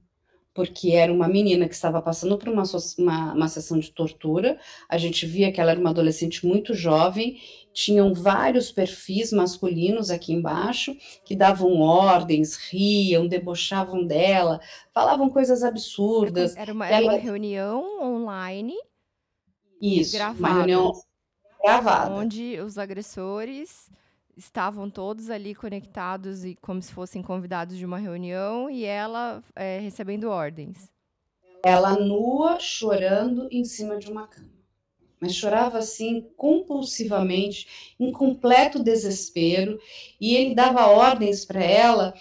porque era uma menina que estava passando por uma sessão de tortura, a gente via que ela era uma adolescente muito jovem, tinham vários perfis masculinos aqui embaixo, que davam ordens, riam, debochavam dela, falavam coisas absurdas. Era uma reunião online. Isso, gravada, uma reunião gravada. Onde os agressores estavam todos ali conectados e como se fossem convidados de uma reunião e ela recebendo ordens. Ela nua, chorando em cima de uma cama. Mas chorava assim, compulsivamente, em completo desespero, e ele dava ordens para ela,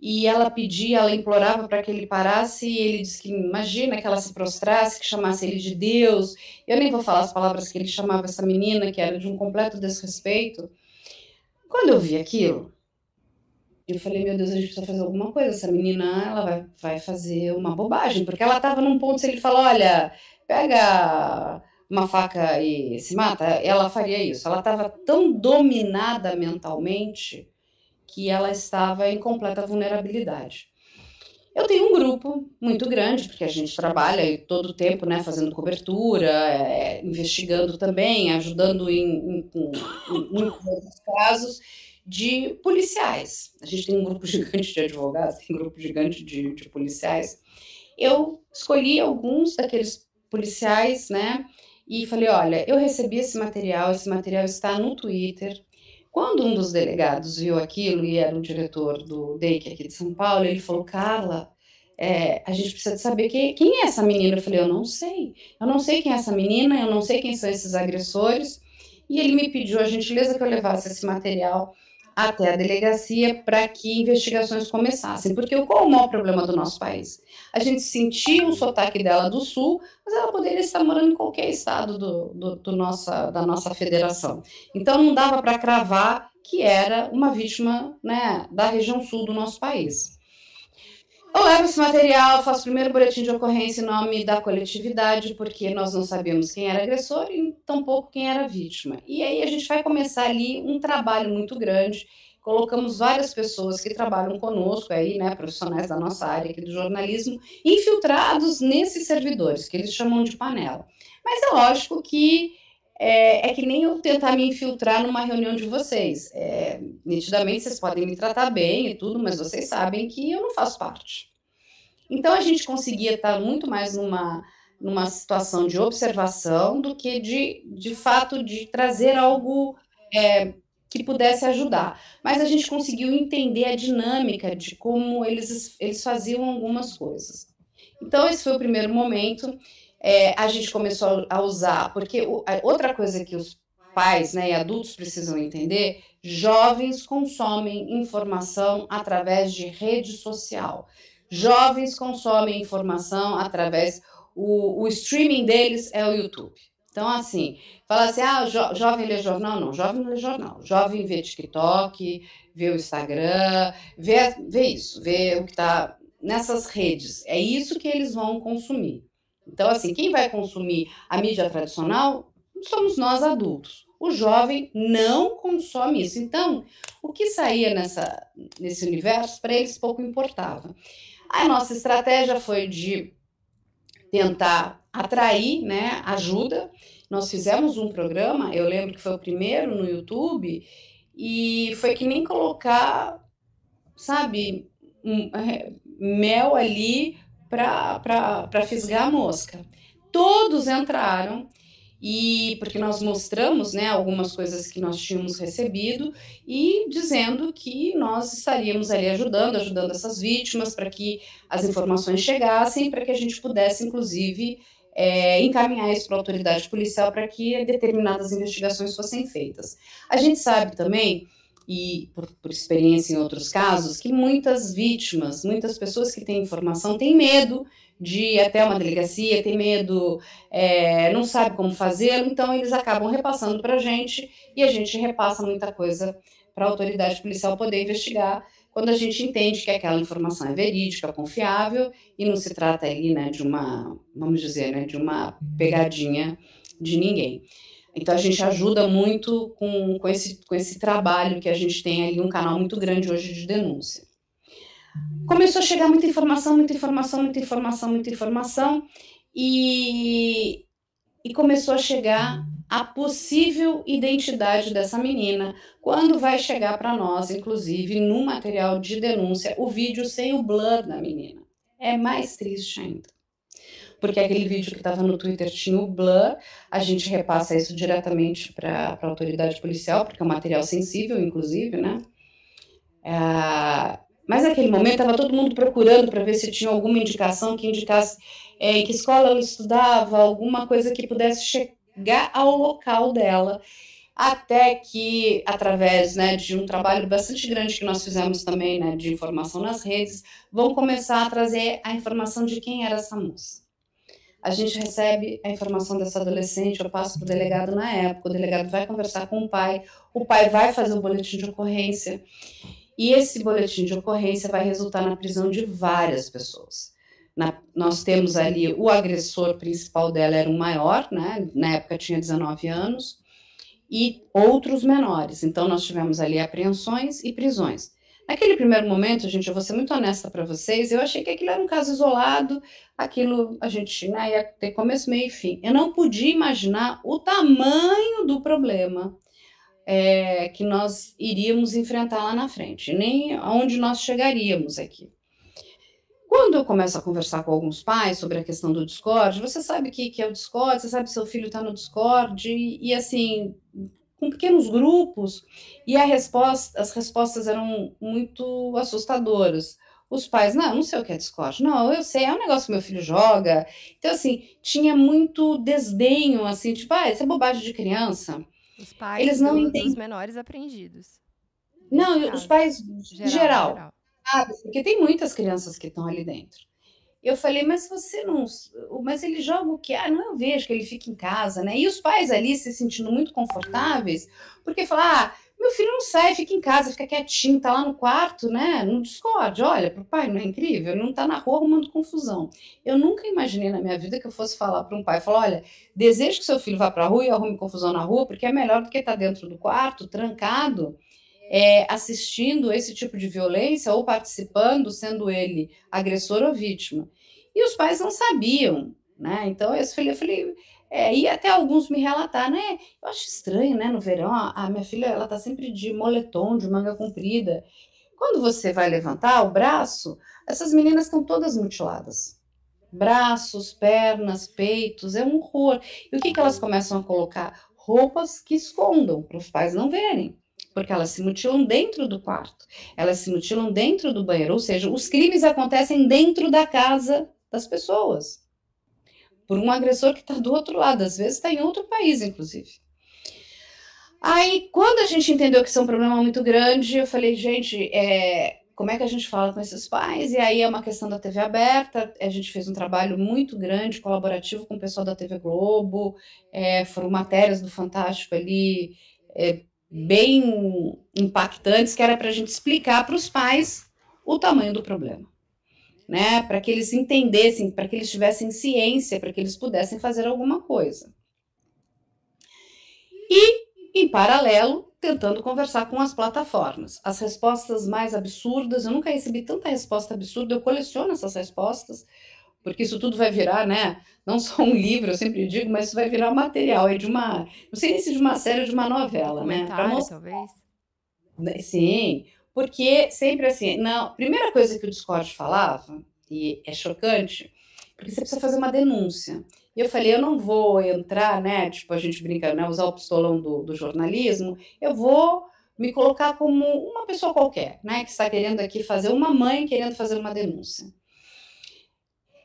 e ela pedia, ela implorava para que ele parasse, e ele disse que imagina que ela se prostrasse, que chamasse ele de Deus. Eu nem vou falar as palavras que ele chamava essa menina, que era de um completo desrespeito. Quando eu vi aquilo, eu falei, meu Deus, a gente precisa fazer alguma coisa. Essa menina, ela vai fazer uma bobagem, porque ela estava num ponto, se ele falou, olha, pega uma faca e se mata, ela faria isso. Ela estava tão dominada mentalmente que ela estava em completa vulnerabilidade. Eu tenho um grupo muito grande, porque a gente trabalha todo o tempo, né, fazendo cobertura, investigando também, ajudando em muitos outros casos de policiais. A gente tem um grupo gigante de advogados, tem um grupo gigante de policiais. Eu escolhi alguns daqueles policiais, né, e falei, olha, eu recebi esse material está no Twitter. Quando um dos delegados viu aquilo, e era o diretor do DEIC aqui de São Paulo, ele falou, Carla, a gente precisa de saber quem é essa menina. Eu falei, eu não sei quem é essa menina, eu não sei quem são esses agressores, e ele me pediu a gentileza que eu levasse esse material até a delegacia para que investigações começassem, porque qual é o maior problema do nosso país? A gente sentiu o sotaque dela do Sul, mas ela poderia estar morando em qualquer estado da nossa federação. Então, não dava para cravar que era uma vítima, né, da região sul do nosso país. Eu levo esse material, faço o primeiro boletim de ocorrência em nome da coletividade, porque nós não sabíamos quem era agressor e tampouco quem era vítima. E aí a gente vai começar ali um trabalho muito grande. Colocamos várias pessoas que trabalham conosco aí, né, profissionais da nossa área aqui do jornalismo, infiltrados nesses servidores, que eles chamam de panela. Mas é lógico que é que nem eu tentar me infiltrar numa reunião de vocês. Nitidamente, vocês podem me tratar bem e tudo, mas vocês sabem que eu não faço parte. Então, a gente conseguia estar muito mais numa situação de observação do que de fato de trazer algo que pudesse ajudar. Mas a gente conseguiu entender a dinâmica de como eles faziam algumas coisas. Então, esse foi o primeiro momento. A gente começou a usar, porque outra coisa que os pais, né, e adultos precisam entender, jovens consomem informação através de rede social. Jovens consomem informação através, o streaming deles é o YouTube. Então, assim, fala assim, jovem lê jornal? Não, jovem não lê jornal. Jovem vê TikTok, vê o Instagram, vê isso, vê o que está nessas redes. É isso que eles vão consumir. Então, assim, quem vai consumir a mídia tradicional somos nós adultos. O jovem não consome isso. Então, o que saía nesse universo, para eles pouco importava. A nossa estratégia foi de tentar atrair, né, ajuda. Nós fizemos um programa, eu lembro que foi o primeiro no YouTube, e foi que nem colocar, sabe, mel ali para fisgar a mosca. Todos entraram, e porque nós mostramos, né, algumas coisas que nós tínhamos recebido e dizendo que nós estaríamos ali ajudando essas vítimas para que as informações chegassem, para que a gente pudesse, inclusive, encaminhar isso para a autoridade policial para que determinadas investigações fossem feitas. A gente sabe também, e por experiência em outros casos, que muitas vítimas, muitas pessoas que têm informação têm medo de ir até uma delegacia, tem medo, não sabe como fazê-lo, então eles acabam repassando para a gente, e a gente repassa muita coisa para a autoridade policial poder investigar, quando a gente entende que aquela informação é verídica, confiável, e não se trata ali, né, de uma, vamos dizer, né, de uma pegadinha de ninguém. Então, a gente ajuda muito com esse trabalho que a gente tem ali, um canal muito grande hoje de denúncia. Começou a chegar muita informação, e começou a chegar a possível identidade dessa menina, quando vai chegar para nós, inclusive, no material de denúncia, o vídeo sem o blur da menina. É mais triste ainda. Porque aquele vídeo que estava no Twitter tinha o blur, a gente repassa isso diretamente para a autoridade policial, porque é um material sensível, inclusive, né? Mas naquele momento estava todo mundo procurando para ver se tinha alguma indicação que indicasse em que escola ela estudava, alguma coisa que pudesse chegar ao local dela. até que, através, né, de um trabalho bastante grande que nós fizemos também, né, de informação nas redes, vão começar a trazer a informação de quem era essa moça. A gente recebe a informação dessa adolescente, eu passo para o delegado na época, o delegado vai conversar com o pai vai fazer o boletim de ocorrência, e esse boletim de ocorrência vai resultar na prisão de várias pessoas. Nós temos ali o agressor principal dela era um maior, né, na época tinha 19 anos, e outros menores. Então, nós tivemos ali apreensões e prisões. Naquele primeiro momento, gente, eu vou ser muito honesta para vocês, eu achei que aquilo era um caso isolado, aquilo a gente, né, ia ter começo, meio e fim. Eu não podia imaginar o tamanho do problema que nós iríamos enfrentar lá na frente, nem aonde nós chegaríamos aqui. Quando eu começo a conversar com alguns pais sobre a questão do Discord, você sabe o que é o Discord, você sabe se seu filho está no Discord, e assim, com pequenos grupos, e as respostas eram muito assustadoras. Os pais, não sei o que é Discord. Não, eu sei, é um negócio que meu filho joga. Então, assim, tinha muito desdenho, assim, tipo, isso é bobagem de criança. Os pais Eles não dos menores apreendidos. Não, os pais geral. Sabe? Porque tem muitas crianças que estão ali dentro. Eu falei, mas você não... Mas ele joga o quê? Não, eu vejo que ele fica em casa, né? E os pais ali se sentindo muito confortáveis, porque falam, meu filho não sai, fica em casa, fica quietinho, tá lá no quarto, né? No Discord, olha, pro pai, não é incrível? Ele não tá na rua arrumando confusão. Eu nunca imaginei na minha vida que eu fosse falar para um pai, falar, olha, desejo que seu filho vá pra rua e arrume confusão na rua, porque é melhor do que estar dentro do quarto, trancado, assistindo esse tipo de violência ou participando, sendo ele agressor ou vítima. E os pais não sabiam, né? Então eu falei, e até alguns me relataram, né? Eu acho estranho, né? No verão, a minha filha, ela tá sempre de moletom, de manga comprida. Quando você vai levantar o braço, essas meninas estão todas mutiladas. Braços, pernas, peitos, é um horror. E o que elas começam a colocar? Roupas que escondam, para os pais não verem. Porque elas se mutilam dentro do quarto, elas se mutilam dentro do banheiro, ou seja, os crimes acontecem dentro da casa das pessoas, por um agressor que está do outro lado, às vezes está em outro país, inclusive. Aí, quando a gente entendeu que isso é um problema muito grande, eu falei, gente, como é que a gente fala com esses pais? E aí é uma questão da TV aberta, a gente fez um trabalho muito grande, colaborativo com o pessoal da TV Globo, foram matérias do Fantástico ali, bem impactantes, que era para a gente explicar para os pais o tamanho do problema, né? Para que eles entendessem, para que eles tivessem ciência, para que eles pudessem fazer alguma coisa. E, em paralelo, tentando conversar com as plataformas. As respostas mais absurdas, eu nunca recebi tanta resposta absurda, eu coleciono essas respostas, porque isso tudo vai virar, né? Não só um livro, eu sempre digo, mas isso vai virar material, de uma, não sei nem se de uma série ou de uma novela, né? Para mostrar, talvez. Sim, porque sempre assim, não, primeira coisa que o Discord falava, e é chocante, porque você precisa fazer uma denúncia. E eu falei, eu não vou entrar, né? Tipo, a gente brinca, né? Usar o pistolão do jornalismo, eu vou me colocar como uma pessoa qualquer, né? Que está querendo aqui fazer, uma mãe querendo fazer uma denúncia.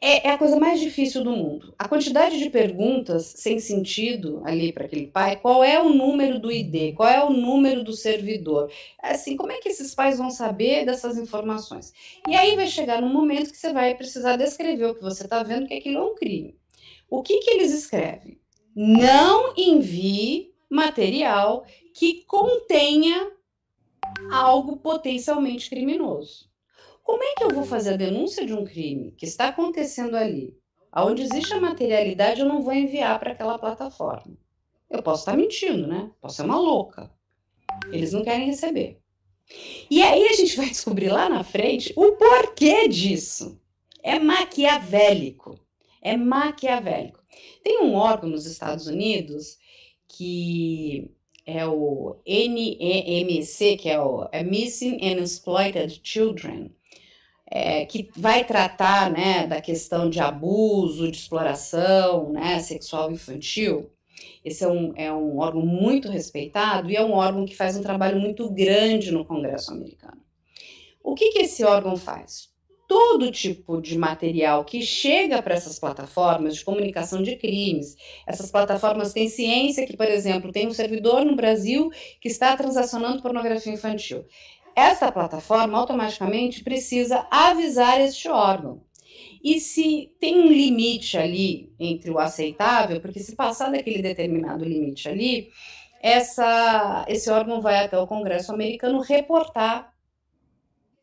É a coisa mais difícil do mundo. A quantidade de perguntas sem sentido ali para aquele pai, qual é o número do ID, qual é o número do servidor? Assim, como é que esses pais vão saber dessas informações? E aí vai chegar num momento que você vai precisar descrever o que você está vendo, que aquilo é um crime. O que eles escrevem? Não envie material que contenha algo potencialmente criminoso. Como é que eu vou fazer a denúncia de um crime que está acontecendo ali? Onde existe a materialidade, eu não vou enviar para aquela plataforma. Eu posso estar mentindo, né? Posso ser uma louca. Eles não querem receber. E aí a gente vai descobrir lá na frente o porquê disso. É maquiavélico. É maquiavélico. Tem um órgão nos Estados Unidos que é o NEMC, que é Missing and Exploited Children, que vai tratar, né, da questão de abuso, de exploração, né, sexual infantil. Esse é um órgão muito respeitado e é um órgão que faz um trabalho muito grande no Congresso americano. O que esse órgão faz? todo tipo de material que chega para essas plataformas de comunicação de crimes. Essas plataformas têm ciência que, por exemplo, tem um servidor no Brasil que está transacionando pornografia infantil. Essa plataforma automaticamente precisa avisar este órgão. E se tem um limite ali entre o aceitável, porque se passar daquele determinado limite ali, esse órgão vai até o Congresso americano reportar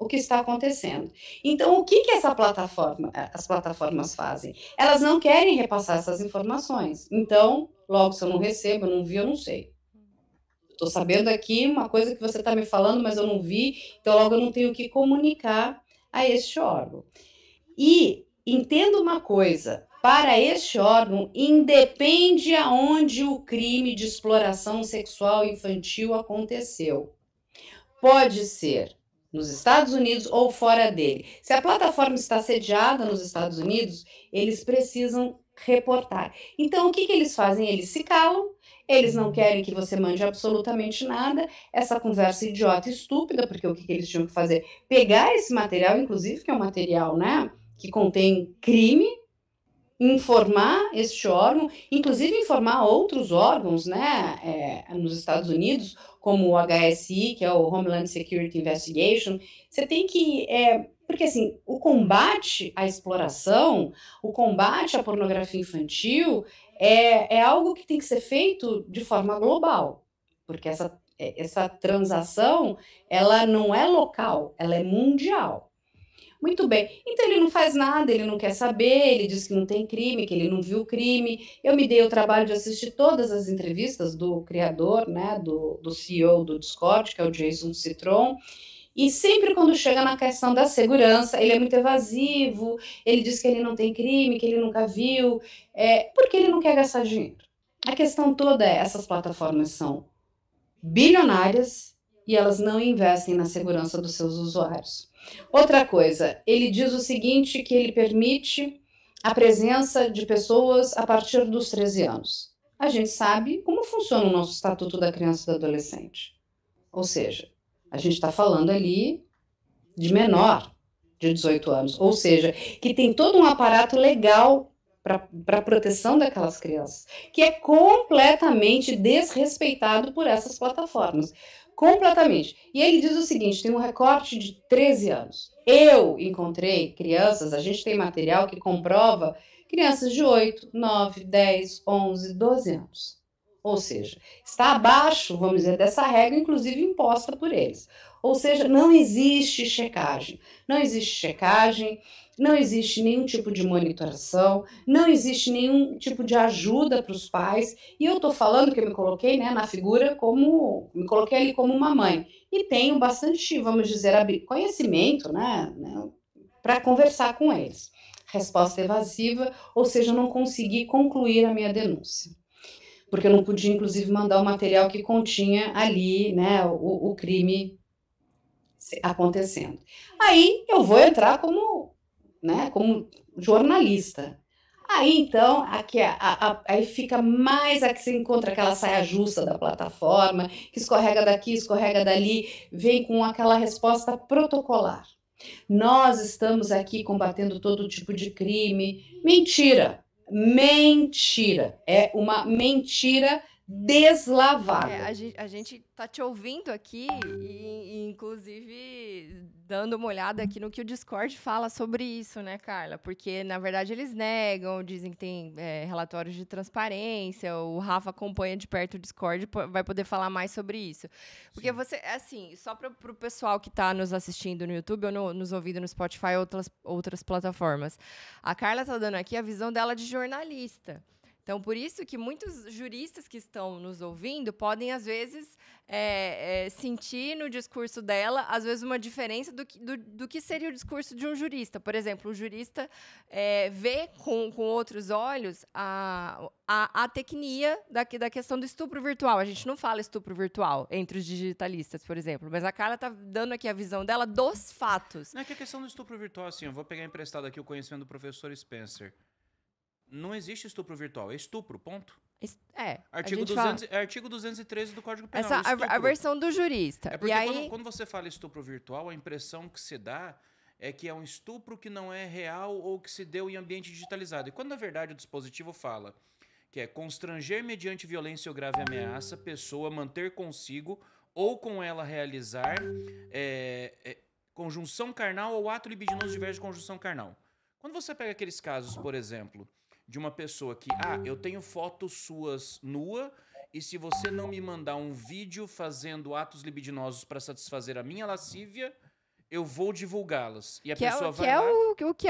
o que está acontecendo. Então, o que as plataformas fazem? Elas não querem repassar essas informações. Então, logo, se eu não recebo, eu não vi, eu não sei. Estou sabendo aqui uma coisa que você está me falando, mas eu não vi, então logo eu não tenho que comunicar a este órgão. E entenda uma coisa, para este órgão, independe aonde o crime de exploração sexual infantil aconteceu. Pode ser nos Estados Unidos ou fora dele. Se a plataforma está sediada nos Estados Unidos, eles precisam reportar. Então, o que eles fazem? Eles se calam, eles não querem que você mande absolutamente nada, essa conversa idiota e estúpida, porque o que eles tinham que fazer? Pegar esse material, inclusive, que é um material, né, que contém crime, informar este órgão, inclusive informar outros órgãos, né, nos Estados Unidos, como o HSI, que é o Homeland Security Investigation. Você tem que... porque, assim, o combate à exploração, o combate à pornografia infantil é algo que tem que ser feito de forma global, porque essa transação, ela não é local, ela é mundial. Muito bem, então ele não faz nada, ele não quer saber, ele diz que não tem crime, que ele não viu crime. Eu me dei o trabalho de assistir todas as entrevistas do criador, né, do CEO do Discord, que é o Jason Citron, e sempre quando chega na questão da segurança, ele é muito evasivo, ele diz que ele não tem crime, que ele nunca viu, porque ele não quer gastar dinheiro. A questão toda é, essas plataformas são bilionárias e elas não investem na segurança dos seus usuários. Outra coisa, ele diz o seguinte, que ele permite a presença de pessoas a partir dos 13 anos. A gente sabe como funciona o nosso Estatuto da Criança e do Adolescente. Ou seja, a gente está falando ali de menor de 18 anos. Ou seja, que tem todo um aparato legal para a proteção daquelas crianças, que é completamente desrespeitado por essas plataformas. Completamente. E ele diz o seguinte, tem um recorte de 13 anos. Eu encontrei crianças, a gente tem material que comprova crianças de 8, 9, 10, 11, 12 anos. Ou seja, está abaixo, vamos dizer, dessa regra, inclusive imposta por eles. Ou seja, não existe checagem. Não existe checagem, não existe nenhum tipo de monitoração, não existe nenhum tipo de ajuda para os pais. E eu estou falando que eu me coloquei, né, na figura me coloquei ali como uma mãe. E tenho bastante, vamos dizer, conhecimento, né, para conversar com eles. Resposta evasiva, ou seja, eu não consegui concluir a minha denúncia. Porque eu não podia, inclusive, mandar o material que continha ali, né, o crime acontecendo. Aí eu vou entrar como jornalista. Aí, então, aí fica mais aqui, você encontra aquela saia justa da plataforma, que escorrega daqui, escorrega dali, vem com aquela resposta protocolar. Nós estamos aqui combatendo todo tipo de crime. Mentira! Mentira! É uma mentira deslavada. A gente tá te ouvindo aqui e inclusive dando uma olhada aqui no que o Discord fala sobre isso, né, Carla? Porque, na verdade, eles negam, dizem que tem relatórios de transparência, o Rafa acompanha de perto o Discord, vai poder falar mais sobre isso. Porque Sim. Você, assim, só para o pessoal que está nos assistindo no YouTube ou nos ouvindo no Spotify ou outras plataformas, a Carla tá dando aqui a visão dela de jornalista. Então, por isso que muitos juristas que estão nos ouvindo podem, às vezes, sentir no discurso dela, às vezes, uma diferença do que seria o discurso de um jurista. Por exemplo, o jurista vê com outros olhos a tecnia da questão do estupro virtual. A gente não fala estupro virtual entre os digitalistas, por exemplo, mas a Carla está dando aqui a visão dela dos fatos. Não é que a questão do estupro virtual, assim, eu vou pegar emprestado aqui o conhecimento do professor Spencer. Não existe estupro virtual, é estupro, ponto. Artigo 213 do Código Penal. A versão do jurista. É porque quando você fala estupro virtual, a impressão que se dá é que é um estupro que não é real ou que se deu em ambiente digitalizado. E quando, na verdade, o dispositivo fala que é constranger mediante violência ou grave ameaça, pessoa manter consigo ou com ela realizar conjunção carnal ou ato libidinoso diverso de conjunção carnal. Quando você pega aqueles casos, por exemplo, de uma pessoa que, eu tenho fotos suas nua e se você não me mandar um vídeo fazendo atos libidinosos para satisfazer a minha lascívia, eu vou divulgá-las. E a pessoa vai lá... o que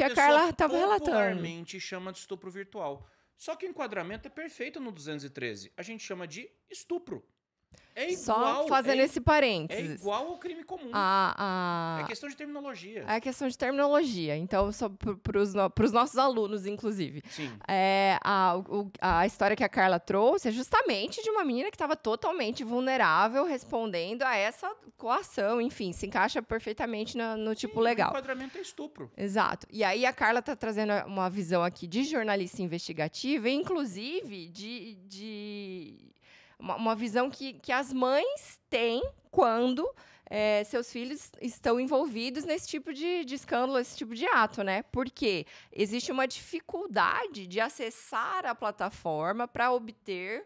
a Carla estava relatando. Popularmente chama de estupro virtual. Só que o enquadramento é perfeito no 213. A gente chama de estupro. É igual, só fazendo esse parênteses. É igual ao crime comum. É questão de terminologia. É questão de terminologia. Então, só para os nossos alunos, inclusive. Sim. A história que a Carla trouxe é justamente de uma menina que estava totalmente vulnerável respondendo a essa coação. Enfim, se encaixa perfeitamente no tipo legal. O enquadramento é estupro. Exato. E aí a Carla está trazendo uma visão aqui de jornalista investigativa, inclusive uma visão que as mães têm quando seus filhos estão envolvidos nesse tipo de escândalo, esse tipo de ato, né? Porque existe uma dificuldade de acessar a plataforma para obter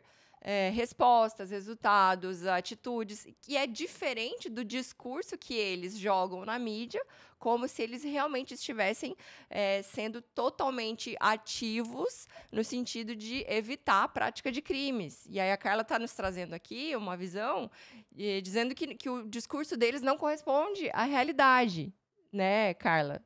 respostas, resultados, atitudes, que é diferente do discurso que eles jogam na mídia, como se eles realmente estivessem sendo totalmente ativos no sentido de evitar a prática de crimes. E aí a Carla está nos trazendo aqui uma visão dizendo que o discurso deles não corresponde à realidade, né, Carla?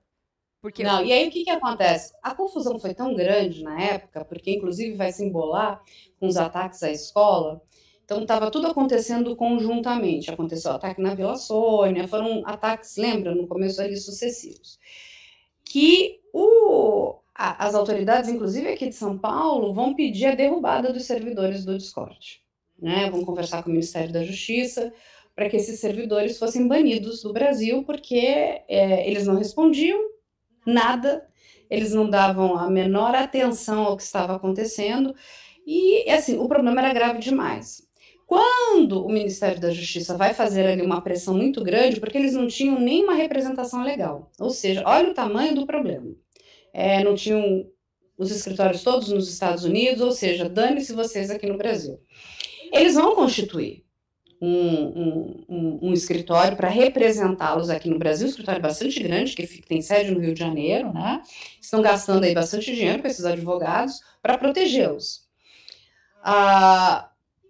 Porque não, e aí o que acontece? A confusão foi tão grande na época, porque inclusive vai se embolar com os ataques à escola, então estava tudo acontecendo conjuntamente. Aconteceu o ataque na Vila Sônia, foram ataques, lembra, no começo ali, sucessivos. Que as autoridades, inclusive aqui de São Paulo, vão pedir a derrubada dos servidores do Discord. Né? Vão conversar com o Ministério da Justiça para que esses servidores fossem banidos do Brasil, porque eles não respondiam nada, eles não davam a menor atenção ao que estava acontecendo, e assim, o problema era grave demais. Quando o Ministério da Justiça vai fazer ali uma pressão muito grande, porque eles não tinham nenhuma representação legal, ou seja, olha o tamanho do problema. Não tinham os escritórios todos nos Estados Unidos, ou seja, dane-se vocês aqui no Brasil. Eles vão constituir um escritório para representá-los aqui no Brasil, um escritório bastante grande, que tem sede no Rio de Janeiro, né? Estão gastando aí bastante dinheiro com esses advogados para protegê-los.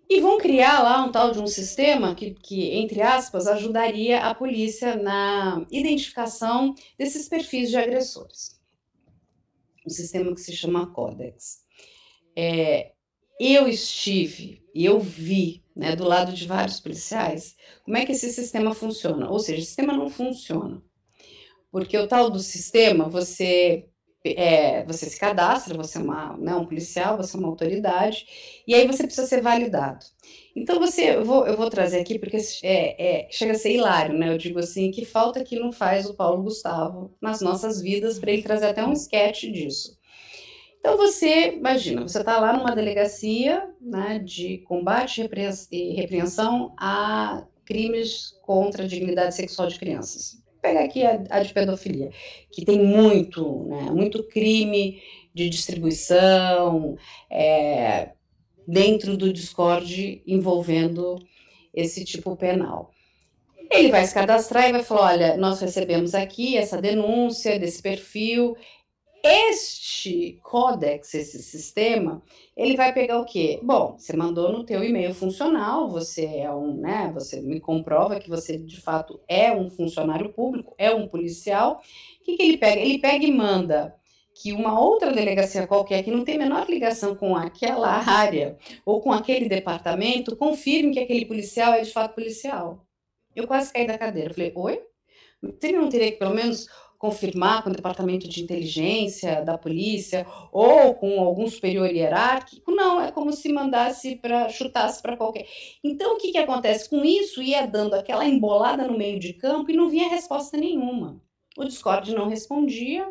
E vão criar lá um tal de um sistema que, entre aspas, ajudaria a polícia na identificação desses perfis de agressores. Um sistema que se chama Codex. Eu vi, né, do lado de vários policiais, como é que esse sistema funciona. Ou seja, o sistema não funciona. Porque o tal do sistema, você se cadastra, você é um policial, você é uma autoridade, e aí você precisa ser validado. Então, eu vou trazer aqui, porque chega a ser hilário, né? Eu digo assim, que falta que não faz o Paulo Gustavo nas nossas vidas, para ele trazer até um sketch disso. Então, você, imagina, você está lá numa delegacia, né, de combate e repreensão a crimes contra a dignidade sexual de crianças. Vou pegar aqui a de pedofilia, que tem muito crime de distribuição dentro do Discord envolvendo esse tipo penal. Ele vai se cadastrar e vai falar, olha, nós recebemos aqui essa denúncia desse perfil. Este Codex, esse sistema, ele vai pegar o quê? Bom, você mandou no teu e-mail funcional, você você me comprova que você, de fato, é um funcionário público, é um policial. O que ele pega? Ele pega e manda que uma outra delegacia qualquer, que não tem a menor ligação com aquela área ou com aquele departamento, confirme que aquele policial é, de fato, policial. Eu quase caí da cadeira. Eu falei, oi? Você não teria que, pelo menos, confirmar com o departamento de inteligência da polícia ou com algum superior hierárquico? Não, é como se chutasse para qualquer. Então, o que acontece? Com isso, ia dando aquela embolada no meio de campo e não vinha resposta nenhuma. O Discord não respondia,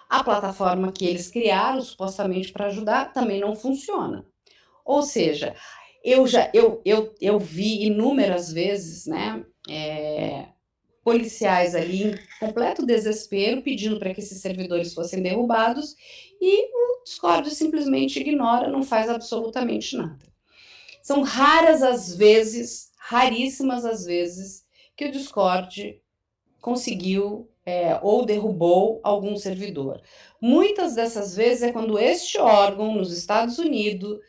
a plataforma que eles criaram, supostamente para ajudar, também não funciona. Ou seja, eu vi inúmeras vezes, né, policiais ali em completo desespero, pedindo para que esses servidores fossem derrubados, e o Discord simplesmente ignora, não faz absolutamente nada. São raras as vezes, raríssimas as vezes, que o Discord conseguiu ou derrubou algum servidor. Muitas dessas vezes é quando este órgão nos Estados Unidos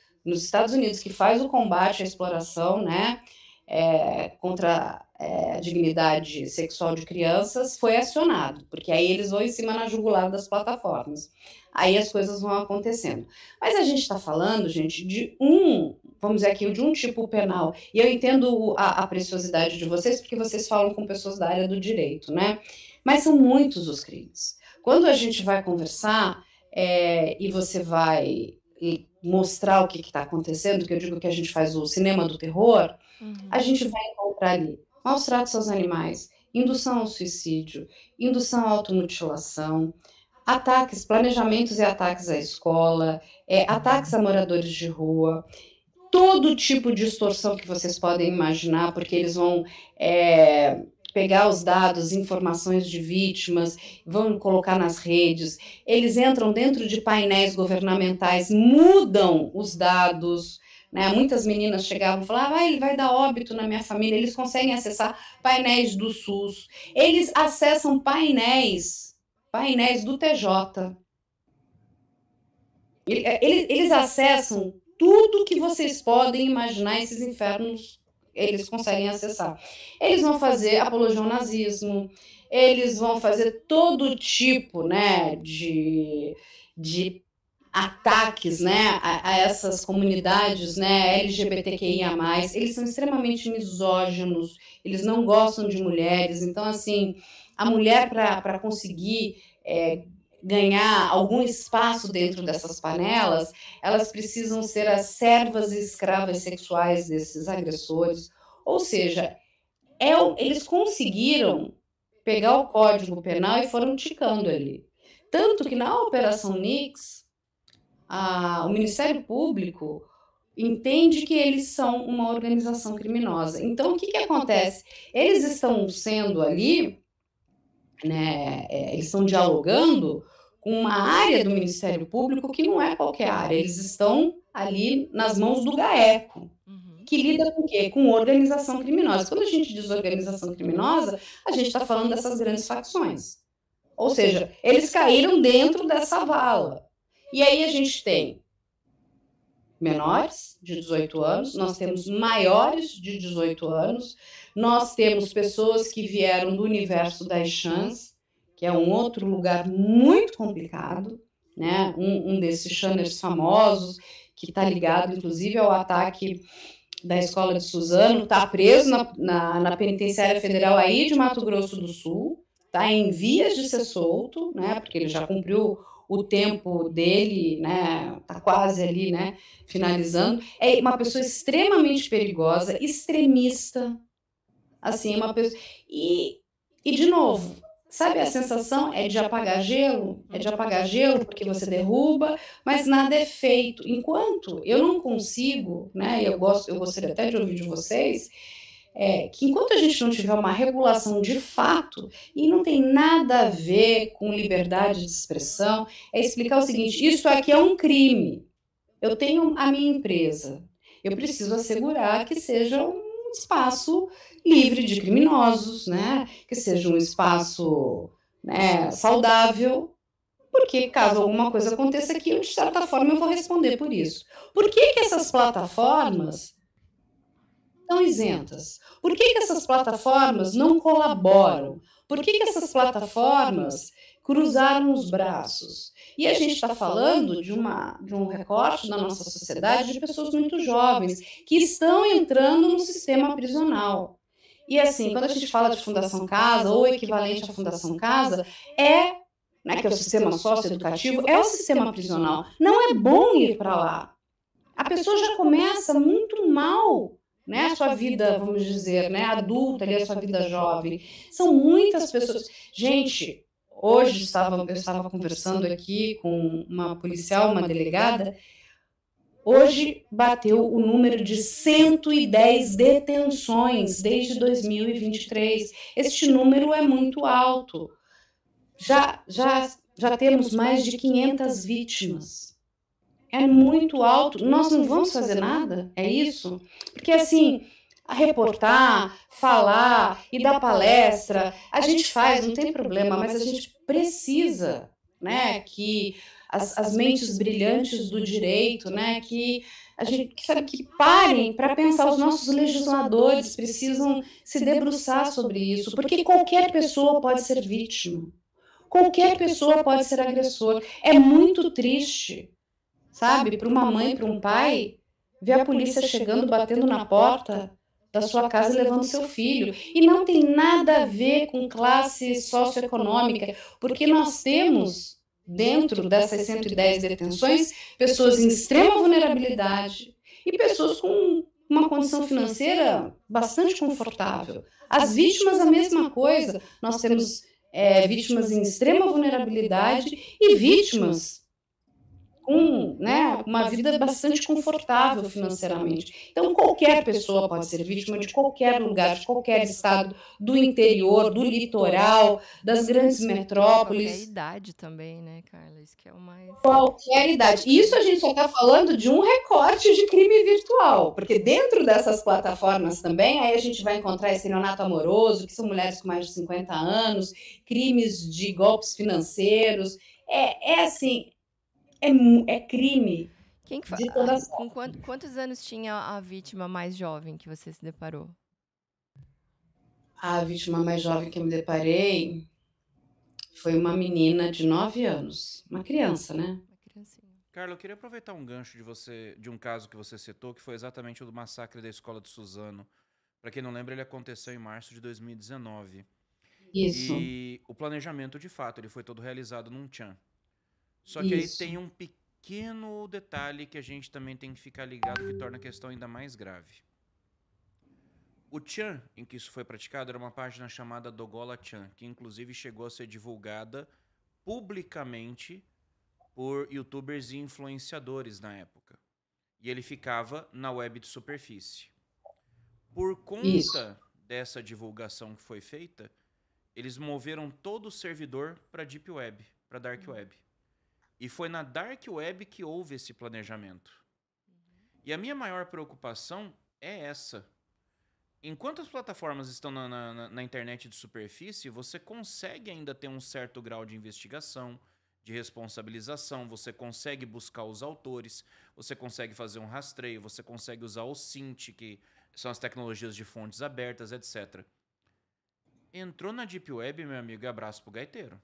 que faz o combate à exploração, né, contra a dignidade sexual de crianças, foi acionado, porque aí eles vão em cima na jugular das plataformas. Aí as coisas vão acontecendo. Mas a gente está falando, gente, vamos dizer aqui, de um tipo penal. E eu entendo a preciosidade de vocês, porque vocês falam com pessoas da área do direito, né? Mas são muitos os crimes. Quando a gente vai conversar e você vai mostrar o que está acontecendo, que eu digo que a gente faz o cinema do terror, a gente vai encontrar ali maus tratos aos animais, indução ao suicídio, indução à automutilação, ataques, planejamentos e ataques à escola, ataques a moradores de rua, todo tipo de extorsão que vocês podem imaginar, porque eles vão pegar os dados, informações de vítimas, vão colocar nas redes, eles entram dentro de painéis governamentais, mudam os dados, né? Muitas meninas chegavam e falavam, ele vai dar óbito na minha família, eles conseguem acessar painéis do SUS, eles acessam painéis do TJ, eles acessam tudo que vocês podem imaginar, esses infernos, eles conseguem acessar. Eles vão fazer apologia ao nazismo, eles vão fazer todo tipo, né, de ataques, né, a essas comunidades, né, LGBTQIA+, eles são extremamente misóginos, eles não gostam de mulheres, então, assim, a mulher, para conseguir ganhar algum espaço dentro dessas panelas, elas precisam ser as servas e escravas sexuais desses agressores. Ou seja, eles conseguiram pegar o Código Penal e foram ticando ali. Tanto que na Operação Nix, o Ministério Público entende que eles são uma organização criminosa. Então, o que acontece? Eles estão sendo ali, né, eles estão dialogando com uma área do Ministério Público que não é qualquer área, eles estão ali nas mãos do GAECO, que lida com o quê? Com organização criminosa. Quando a gente diz organização criminosa, a gente está falando dessas grandes facções. Ou seja, eles caíram dentro dessa vala. E aí a gente tem menores de 18 anos, nós temos maiores de 18 anos, nós temos pessoas que vieram do universo das chans, que é um outro lugar muito complicado, né? Um desses channers famosos, que está ligado, inclusive, ao ataque da escola de Suzano, está preso na penitenciária federal aí de Mato Grosso do Sul, está em vias de ser solto, né? Porque ele já cumpriu o tempo dele, né? Está quase ali, né? Finalizando. É uma pessoa extremamente perigosa, extremista, assim, uma pessoa... E de novo, sabe, a sensação é de apagar gelo? É de apagar gelo porque você derruba, mas nada é feito. Enquanto eu não consigo, né? Eu gostaria até de ouvir de vocês, que enquanto a gente não tiver uma regulação de fato, e não tem nada a ver com liberdade de expressão, é explicar o seguinte, isso aqui é um crime. Eu tenho a minha empresa, eu preciso assegurar que seja um espaço livre de criminosos, né? Que seja um espaço, né, saudável, porque caso alguma coisa aconteça aqui, eu, de certa forma, eu vou responder por isso. Por que essas plataformas estão isentas? Por que essas plataformas não colaboram? Por que essas plataformas cruzaram os braços? E a gente está falando de um recorte da nossa sociedade de pessoas muito jovens que estão entrando no sistema prisional. E assim, quando a gente fala de Fundação Casa, ou equivalente à Fundação Casa, né, que é o sistema socioeducativo, é o sistema prisional. Não é bom ir para lá. A pessoa já começa muito mal, né, a sua vida, vamos dizer, né, adulta, ali, a sua vida jovem. São muitas pessoas. Gente, hoje eu estava conversando aqui com uma policial, uma delegada. Hoje bateu o número de 110 detenções desde 2023. Este número é muito alto. Já temos mais de 500 vítimas. É muito alto. Nós não vamos fazer nada? É isso? Porque assim, a reportar, falar e dar palestra, a gente faz, não tem problema, mas a gente precisa, né, que as mentes brilhantes do direito, né, que a gente sabe que parem para pensar. Os nossos legisladores precisam se debruçar sobre isso, porque qualquer pessoa pode ser vítima. Qualquer pessoa pode ser agressor. É muito triste, sabe, para uma mãe, para um pai, ver a polícia chegando, batendo na porta da sua casa e levando seu filho. E não tem nada a ver com classe socioeconômica, porque nós temos, dentro dessas 110 detenções, pessoas em extrema vulnerabilidade e pessoas com uma condição financeira bastante confortável. As vítimas, a mesma coisa. Nós temos vítimas em extrema vulnerabilidade e vítimas com, né, uma vida bastante confortável financeiramente. Então, qualquer pessoa pode ser vítima de qualquer lugar, de qualquer estado, do interior, do litoral, das grandes metrópoles. Qualquer idade também, né, Carla? Isso que é o mais... Qualquer idade. Isso a gente só está falando de um recorte de crime virtual, porque dentro dessas plataformas também, aí a gente vai encontrar estelionato amoroso, que são mulheres com mais de 50 anos, crimes de golpes financeiros. Assim... É crime. Quem que com quantos anos tinha a vítima mais jovem que você se deparou? A vítima mais jovem que eu me deparei foi uma menina de 9 anos. Uma criança, né? Uma criancinha. Carla, eu queria aproveitar um gancho de um caso que você citou, que foi exatamente o do massacre da escola de Suzano. Para quem não lembra, ele aconteceu em março de 2019. Isso. E o planejamento, de fato, ele foi todo realizado num tchan. Só que aí tem um pequeno detalhe que a gente também tem que ficar ligado, que torna a questão ainda mais grave. O tchan em que isso foi praticado era uma página chamada Dogola Chan, que inclusive chegou a ser divulgada publicamente por youtubers e influenciadores na época. E ele ficava na web de superfície. Por conta dessa divulgação que foi feita, eles moveram todo o servidor para Deep Web, para Dark Web. E foi na Dark Web que houve esse planejamento. E a minha maior preocupação é essa. Enquanto as plataformas estão na internet de superfície, você consegue ainda ter um certo grau de investigação, de responsabilização, você consegue buscar os autores, você consegue fazer um rastreio, você consegue usar o SINT, que são as tecnologias de fontes abertas, etc. Entrou na Deep Web, meu amigo, abraço pro gaiteiro.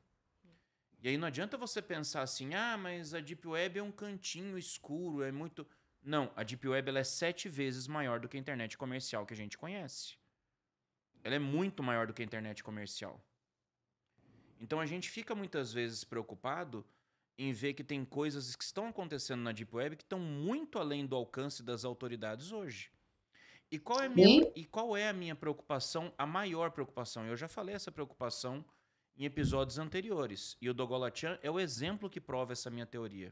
E aí não adianta você pensar assim, mas a Deep Web é um cantinho escuro, é muito... Não, a Deep Web ela é 7 vezes maior do que a internet comercial que a gente conhece. Ela é muito maior do que a internet comercial. Então a gente fica muitas vezes preocupado em ver que tem coisas que estão acontecendo na Deep Web que estão muito além do alcance das autoridades hoje. E qual é a minha preocupação, a maior preocupação? Eu já falei essa preocupação em episódios anteriores. E o Dogola Chan é o exemplo que prova essa minha teoria.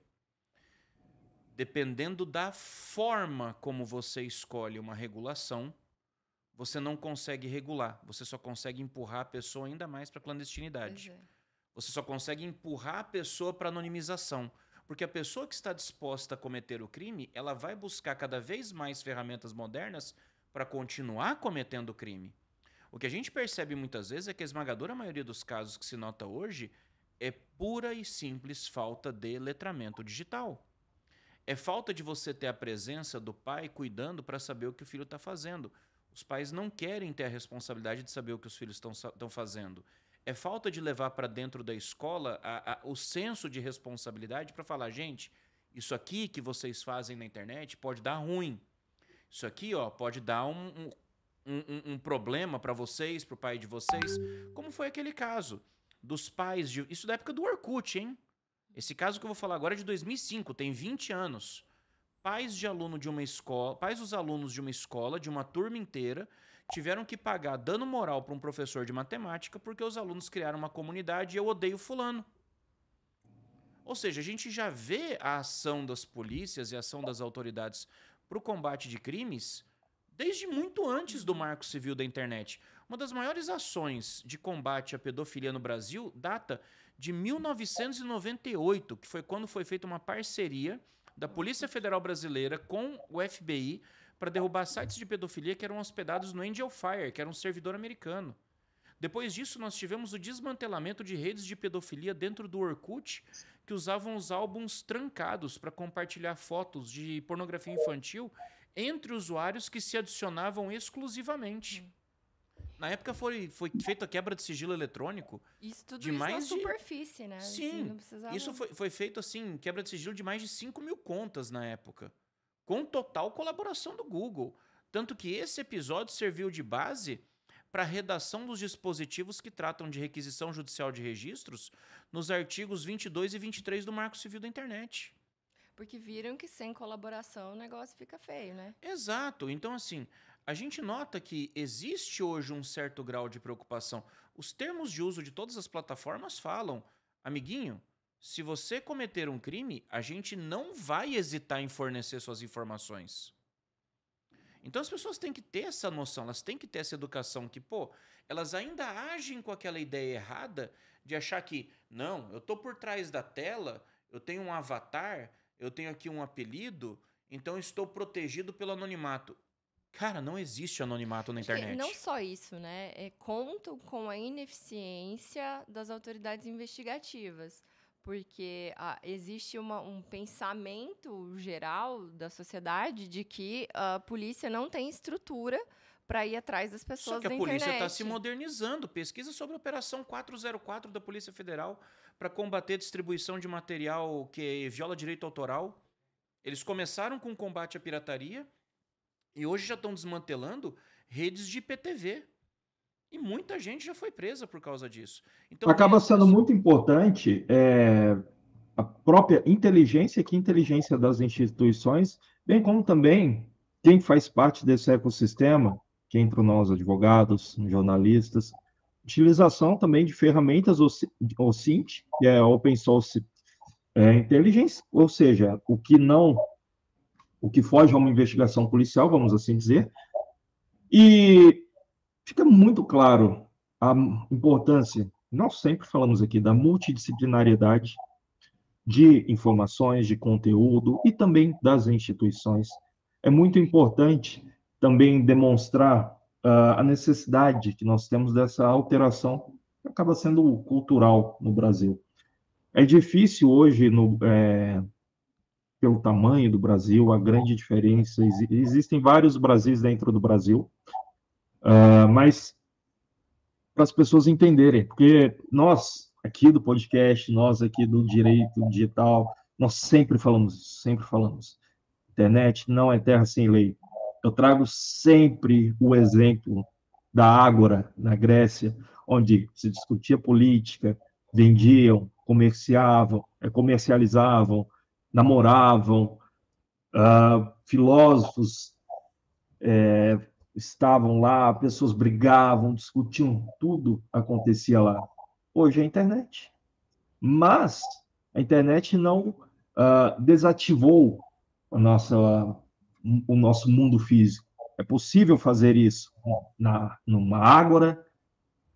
Dependendo da forma como você escolhe uma regulação, você não consegue regular. Você só consegue empurrar a pessoa ainda mais para a clandestinidade. Você só consegue empurrar a pessoa para anonimização. Porque a pessoa que está disposta a cometer o crime, ela vai buscar cada vez mais ferramentas modernas para continuar cometendo o crime. O que a gente percebe muitas vezes é que a esmagadora maioria dos casos que se nota hoje é pura e simples falta de letramento digital. É falta de você ter a presença do pai cuidando para saber o que o filho está fazendo. Os pais não querem ter a responsabilidade de saber o que os filhos estão fazendo. É falta de levar para dentro da escola o senso de responsabilidade para falar, gente, isso aqui que vocês fazem na internet pode dar ruim. Isso aqui pode dar um problema para vocês, para o pai de vocês, como foi aquele caso dos pais de... Isso da época do Orkut, hein? Esse caso que eu vou falar agora é de 2005, tem 20 anos. Pais de aluno de uma escola, pais dos alunos de uma escola, de uma turma inteira, tiveram que pagar dano moral para um professor de matemática porque os alunos criaram uma comunidade e eu odeio fulano. Ou seja, a gente já vê a ação das polícias e a ação das autoridades para o combate de crimes desde muito antes do Marco Civil da internet. Uma das maiores ações de combate à pedofilia no Brasil data de 1998, que foi quando foi feita uma parceria da Polícia Federal Brasileira com o FBI para derrubar sites de pedofilia que eram hospedados no Angel Fire, que era um servidor americano. Depois disso, nós tivemos o desmantelamento de redes de pedofilia dentro do Orkut, que usavam os álbuns trancados para compartilhar fotos de pornografia infantil entre usuários que se adicionavam exclusivamente. Na época foi feita a quebra de sigilo eletrônico. Isso tudo de isso mais na de... superfície, né? Sim, não precisava... isso foi feito assim, quebra de sigilo de mais de 5.000 contas na época, com total colaboração do Google. Tanto que esse episódio serviu de base para a redação dos dispositivos que tratam de requisição judicial de registros nos artigos 22 e 23 do Marco Civil da Internet. Porque viram que sem colaboração o negócio fica feio, né? Exato. Então, assim, a gente nota que existe hoje um certo grau de preocupação. Os termos de uso de todas as plataformas falam, amiguinho, se você cometer um crime, a gente não vai hesitar em fornecer suas informações. Então as pessoas têm que ter essa noção, elas têm que ter essa educação que, pô, elas ainda agem com aquela ideia errada de achar que, não, eu tô por trás da tela, eu tenho um avatar, eu tenho aqui um apelido, então estou protegido pelo anonimato. Cara, não existe anonimato na internet. Não só isso, né? Conto com a ineficiência das autoridades investigativas. Porque existe um pensamento geral da sociedade de que a polícia não tem estrutura para ir atrás das pessoas Só que da a polícia internet. está se modernizando. Pesquisa sobre a Operação 404 da Polícia Federal para combater a distribuição de material que viola direito autoral. Eles começaram com o combate à pirataria e hoje já estão desmantelando redes de IPTV. E muita gente já foi presa por causa disso. Então, acaba sendo muito importante a própria inteligência, que a inteligência das instituições, bem como também quem faz parte desse ecossistema, que entre nós, advogados, jornalistas, utilização também de ferramentas OSINT, que é Open Source Intelligence, ou seja, o que foge a uma investigação policial, vamos assim dizer, e fica muito claro a importância, nós sempre falamos aqui, da multidisciplinariedade de informações, de conteúdo e também das instituições. É muito importante também demonstrar a necessidade que nós temos dessa alteração que acaba sendo cultural no Brasil. É difícil hoje, pelo tamanho do Brasil, a grande diferença, existem vários Brasis dentro do Brasil, mas para as pessoas entenderem, porque nós aqui do podcast, nós aqui do Direito Digital, nós sempre falamos, internet não é terra sem lei. Eu trago sempre o exemplo da Ágora, na Grécia, onde se discutia política, vendiam, comercializavam, namoravam, filósofos estavam lá, pessoas brigavam, discutiam, tudo acontecia lá. Hoje é a internet. Mas a internet não desativou o nosso mundo físico. É possível fazer isso numa ágora,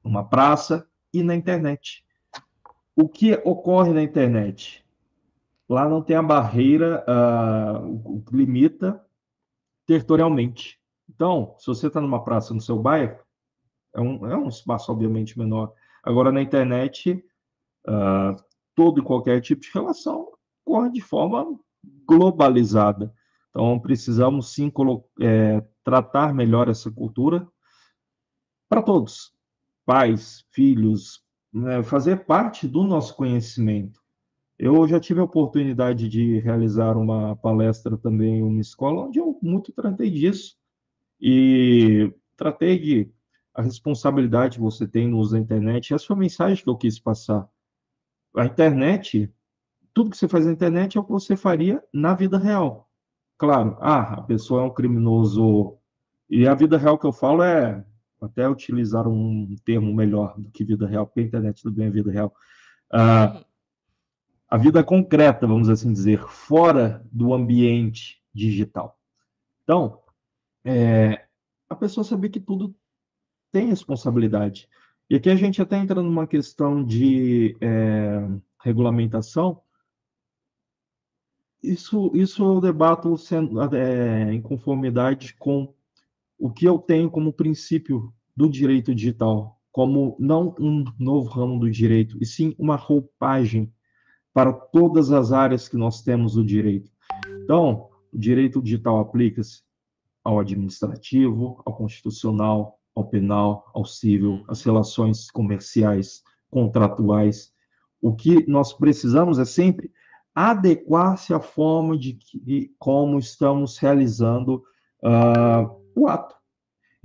numa praça e na internet. O que ocorre na internet? Lá não tem a barreira, o que limita territorialmente. Então, se você está numa praça no seu bairro, é um espaço, obviamente, menor. Agora, na internet, todo e qualquer tipo de relação ocorre de forma globalizada. Então, precisamos, sim, tratar melhor essa cultura para todos. Pais, filhos, né, fazer parte do nosso conhecimento. Eu já tive a oportunidade de realizar uma palestra também em uma escola, onde eu muito tratei disso. E tratei de a responsabilidade que você tem no uso da internet. Essa foi a mensagem que eu quis passar. A internet, tudo que você faz na internet é o que você faria na vida real. Claro, a pessoa é um criminoso, e a vida real que eu falo é, até utilizar um termo melhor do que vida real, porque a internet também é vida real. a vida concreta, vamos assim dizer, fora do ambiente digital. Então, a pessoa saber que tudo tem responsabilidade. E aqui a gente até entra numa questão de regulamentação. Isso eu debato em conformidade com o que eu tenho como princípio do direito digital, como não um novo ramo do direito, e sim uma roupagem para todas as áreas que nós temos do direito. Então, o direito digital aplica-se ao administrativo, ao constitucional, ao penal, ao civil, às relações comerciais, contratuais. O que nós precisamos é sempre adequar-se à forma de como estamos realizando o ato.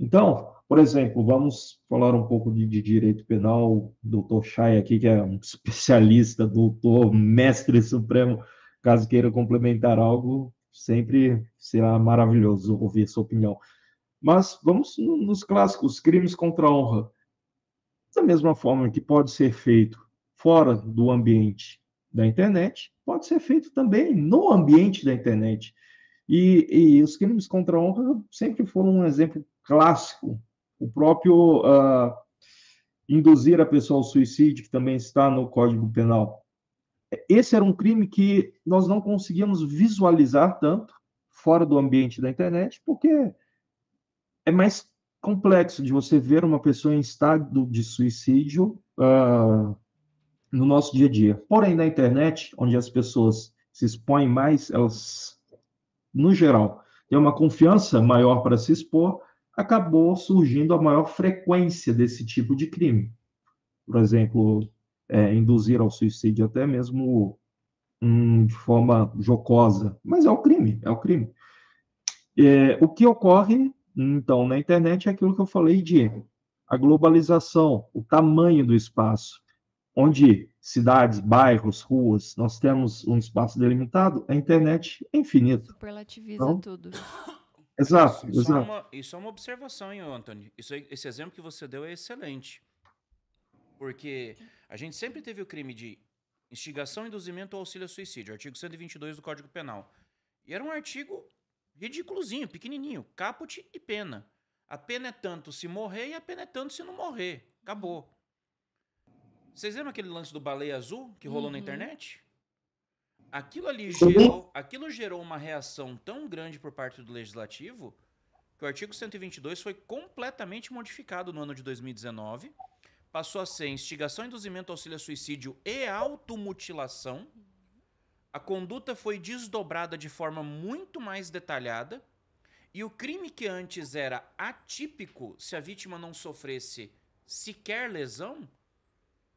Então, por exemplo, vamos falar um pouco de direito penal. O doutor Chay aqui, que é um especialista, doutor, mestre supremo, caso queira complementar algo, sempre será maravilhoso ouvir sua opinião. Mas vamos nos clássicos, crimes contra a honra. Da mesma forma que pode ser feito fora do ambiente da internet, pode ser feito também no ambiente da internet. E os crimes contra a honra sempre foram um exemplo clássico. O próprio induzir a pessoa ao suicídio, que também está no Código Penal. Esse era um crime que nós não conseguíamos visualizar tanto fora do ambiente da internet, porque é mais complexo de você ver uma pessoa em estado de suicídio no nosso dia a dia. Porém, na internet, onde as pessoas se expõem mais, elas, no geral, têm uma confiança maior para se expor, acabou surgindo a maior frequência desse tipo de crime. Por exemplo, induzir ao suicídio até mesmo de forma jocosa, mas é o crime, é o crime. O que ocorre, então, na internet é aquilo que eu falei de a globalização, o tamanho do espaço, onde cidades, bairros, ruas, nós temos um espaço delimitado, a internet é infinita. Superlativiza Então, tudo. exato, Isso exato. é uma observação, hein, Anthony? Esse exemplo que você deu é excelente. Porque a gente sempre teve o crime de instigação, induzimento ou auxílio ao suicídio, artigo 122 do Código Penal. E era um artigo ridículozinho, pequenininho, caput e pena. A pena é tanto se morrer e a pena é tanto se não morrer. Acabou. Vocês lembram aquele lance do baleia azul que rolou na internet? Aquilo gerou uma reação tão grande por parte do legislativo que o artigo 122 foi completamente modificado no ano de 2019. Passou a ser instigação, induzimento, auxílio a suicídio e automutilação. A conduta foi desdobrada de forma muito mais detalhada. E o crime que antes era atípico, se a vítima não sofresse sequer lesão,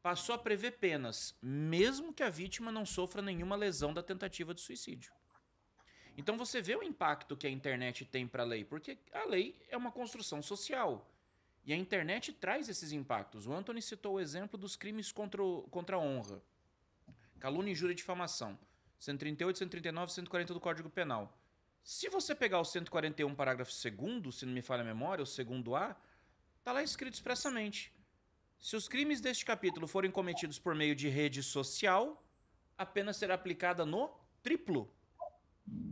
passou a prever penas, mesmo que a vítima não sofra nenhuma lesão da tentativa de suicídio. Então você vê o impacto que a internet tem para a lei, porque a lei é uma construção social. E a internet traz esses impactos. O Anthony citou o exemplo dos crimes contra a honra. Calúnia, injúria e difamação. 138, 139, 140 do Código Penal. Se você pegar o 141, parágrafo 2º, se não me falha a memória, o segundo A, está lá escrito expressamente. Se os crimes deste capítulo forem cometidos por meio de rede social, a pena será aplicada no triplo.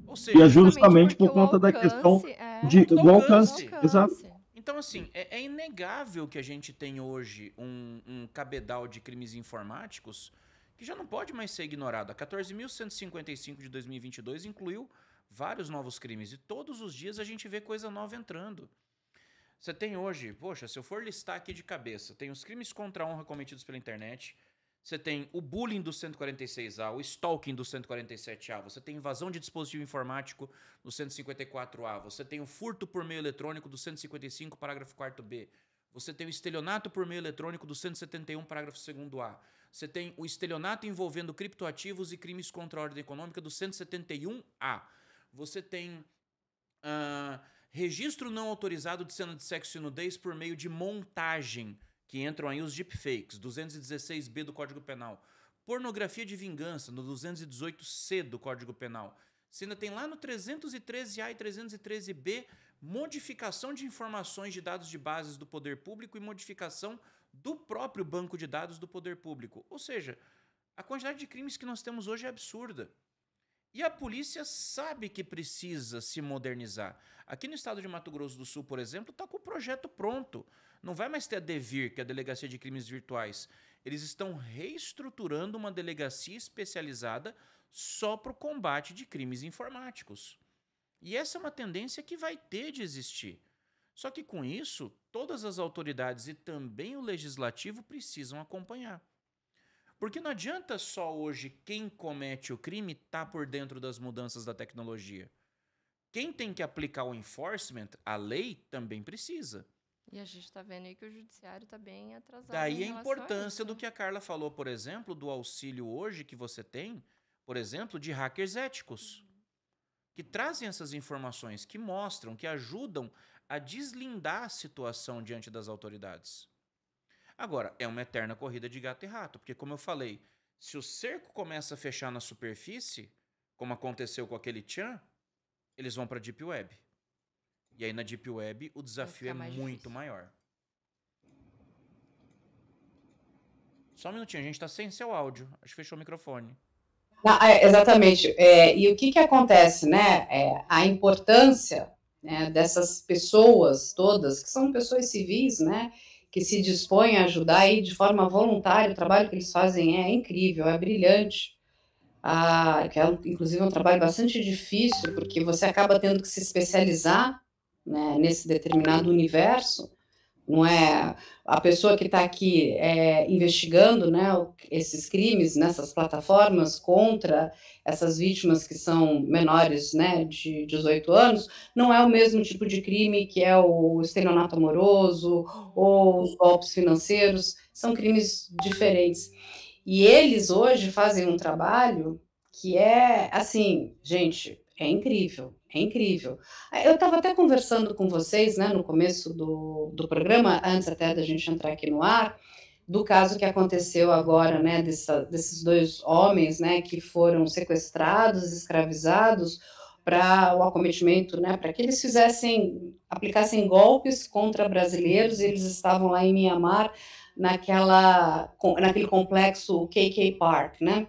Ou seja, E é justamente por conta da questão do alcance. Exato. Então, assim, é inegável que a gente tem hoje um cabedal de crimes informáticos que já não pode mais ser ignorado. A 14.155 de 2022 incluiu vários novos crimes e todos os dias a gente vê coisa nova entrando. Você tem hoje, poxa, se eu for listar aqui de cabeça, tem os crimes contra a honra cometidos pela internet, você tem o bullying do 146A, o stalking do 147A, você tem invasão de dispositivo informático do 154A, você tem o furto por meio eletrônico do 155, parágrafo 4º-B, você tem o estelionato por meio eletrônico do 171, parágrafo 2º-A, você tem o estelionato envolvendo criptoativos e crimes contra a ordem econômica do 171A, você tem registro não autorizado de cena de sexo e nudez por meio de montagem, que entram aí os deepfakes, 216B do Código Penal. Pornografia de vingança, no 218C do Código Penal. Você ainda tem lá no 313A e 313B, modificação de informações de dados de bases do poder público e modificação do próprio banco de dados do poder público. Ou seja, A quantidade de crimes que nós temos hoje é absurda. E a polícia sabe que precisa se modernizar. Aqui no estado de Mato Grosso do Sul, por exemplo, está com o projeto pronto. Não vai mais ter a DEVIR, que é a Delegacia de Crimes Virtuais. Eles estão reestruturando uma delegacia especializada só para o combate de crimes informáticos. E essa é uma tendência que vai ter de existir. Só que com isso, todas as autoridades e também o legislativo precisam acompanhar. Porque não adianta só hoje quem comete o crime estar por dentro das mudanças da tecnologia. Quem tem que aplicar o enforcement, a lei, também precisa. E a gente está vendo aí que o judiciário está bem atrasado. Daí em a relação importância a isso, do que a Carla falou, por exemplo, do auxílio hoje que você tem, por exemplo, de hackers éticos, que trazem essas informações, que mostram, que ajudam a deslindar a situação diante das autoridades. Agora, é uma eterna corrida de gato e rato, porque, como eu falei, se o cerco começa a fechar na superfície, como aconteceu com aquele Tchan, eles vão para a Deep Web. E aí, na Deep Web, o desafio é muito maior. Só um minutinho, a gente está sem seu áudio. Acho que fechou o microfone. Não, exatamente. E o que acontece, né? A importância, né, dessas pessoas todas, que são pessoas civis, né, que se dispõem a ajudar aí de forma voluntária, o trabalho que eles fazem é incrível, é brilhante. Que é, inclusive, um trabalho bastante difícil, porque você acaba tendo que se especializar, né, nesse determinado universo. Não é a pessoa que está aqui investigando, né, esses crimes nessas plataformas contra essas vítimas que são menores, né, de 18 anos, não é o mesmo tipo de crime que é o estelionato amoroso ou os golpes financeiros, são crimes diferentes. E eles hoje fazem um trabalho que é, assim, gente, é incrível, é incrível. Eu estava até conversando com vocês, né, no começo do programa, antes até da gente entrar aqui no ar, do caso que aconteceu agora, né, desses dois homens, né, que foram sequestrados, escravizados para o acometimento, né, para que eles aplicassem golpes contra brasileiros. Eles estavam lá em Mianmar, naquele complexo KK Park, né?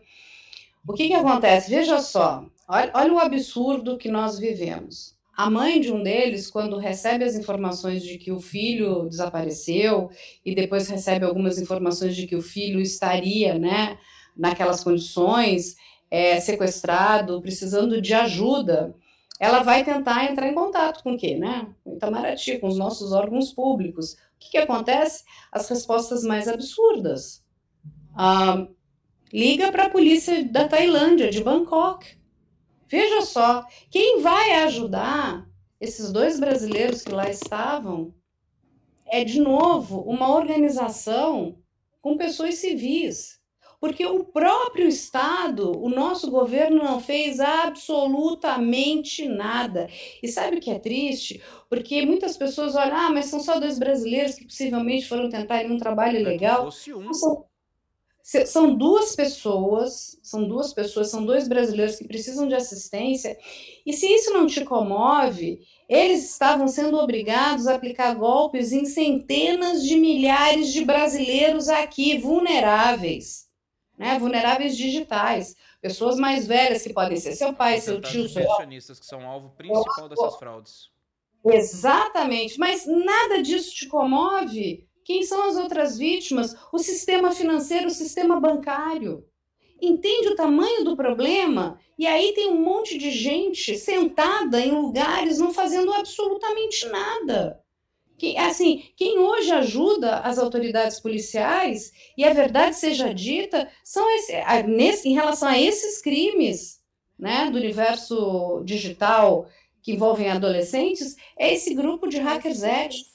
O que acontece? Veja só, olha o absurdo que nós vivemos. A mãe de um deles, quando recebe as informações de que o filho desapareceu e depois recebe algumas informações de que o filho estaria, né, naquelas condições, sequestrado, precisando de ajuda, ela vai tentar entrar em contato com o quê, né? Com Itamaraty, com os nossos órgãos públicos. O que acontece? As respostas mais absurdas. Liga para a polícia da Tailândia, de Bangkok. Veja só, quem vai ajudar esses dois brasileiros que lá estavam é, de novo, uma organização com pessoas civis. Porque o próprio Estado, o nosso governo não fez absolutamente nada. E sabe o que é triste? Porque muitas pessoas olham, mas são só dois brasileiros que possivelmente foram tentar um trabalho ilegal. São duas pessoas, são dois brasileiros que precisam de assistência, e se isso não te comove, eles estavam sendo obrigados a aplicar golpes em centenas de milhares de brasileiros aqui, vulneráveis, né? Vulneráveis digitais, pessoas mais velhas que podem ser seu pai, seu tio, seu... pensionistas que são alvo principal dessas fraudes. Exatamente, mas nada disso te comove. Quem são as outras vítimas? O sistema financeiro, o sistema bancário. Entende o tamanho do problema? E aí tem um monte de gente sentada em lugares não fazendo absolutamente nada. Quem hoje ajuda as autoridades policiais, e a verdade seja dita, são em relação a esses crimes, né, do universo digital que envolvem adolescentes, é esse grupo de hackers éticos.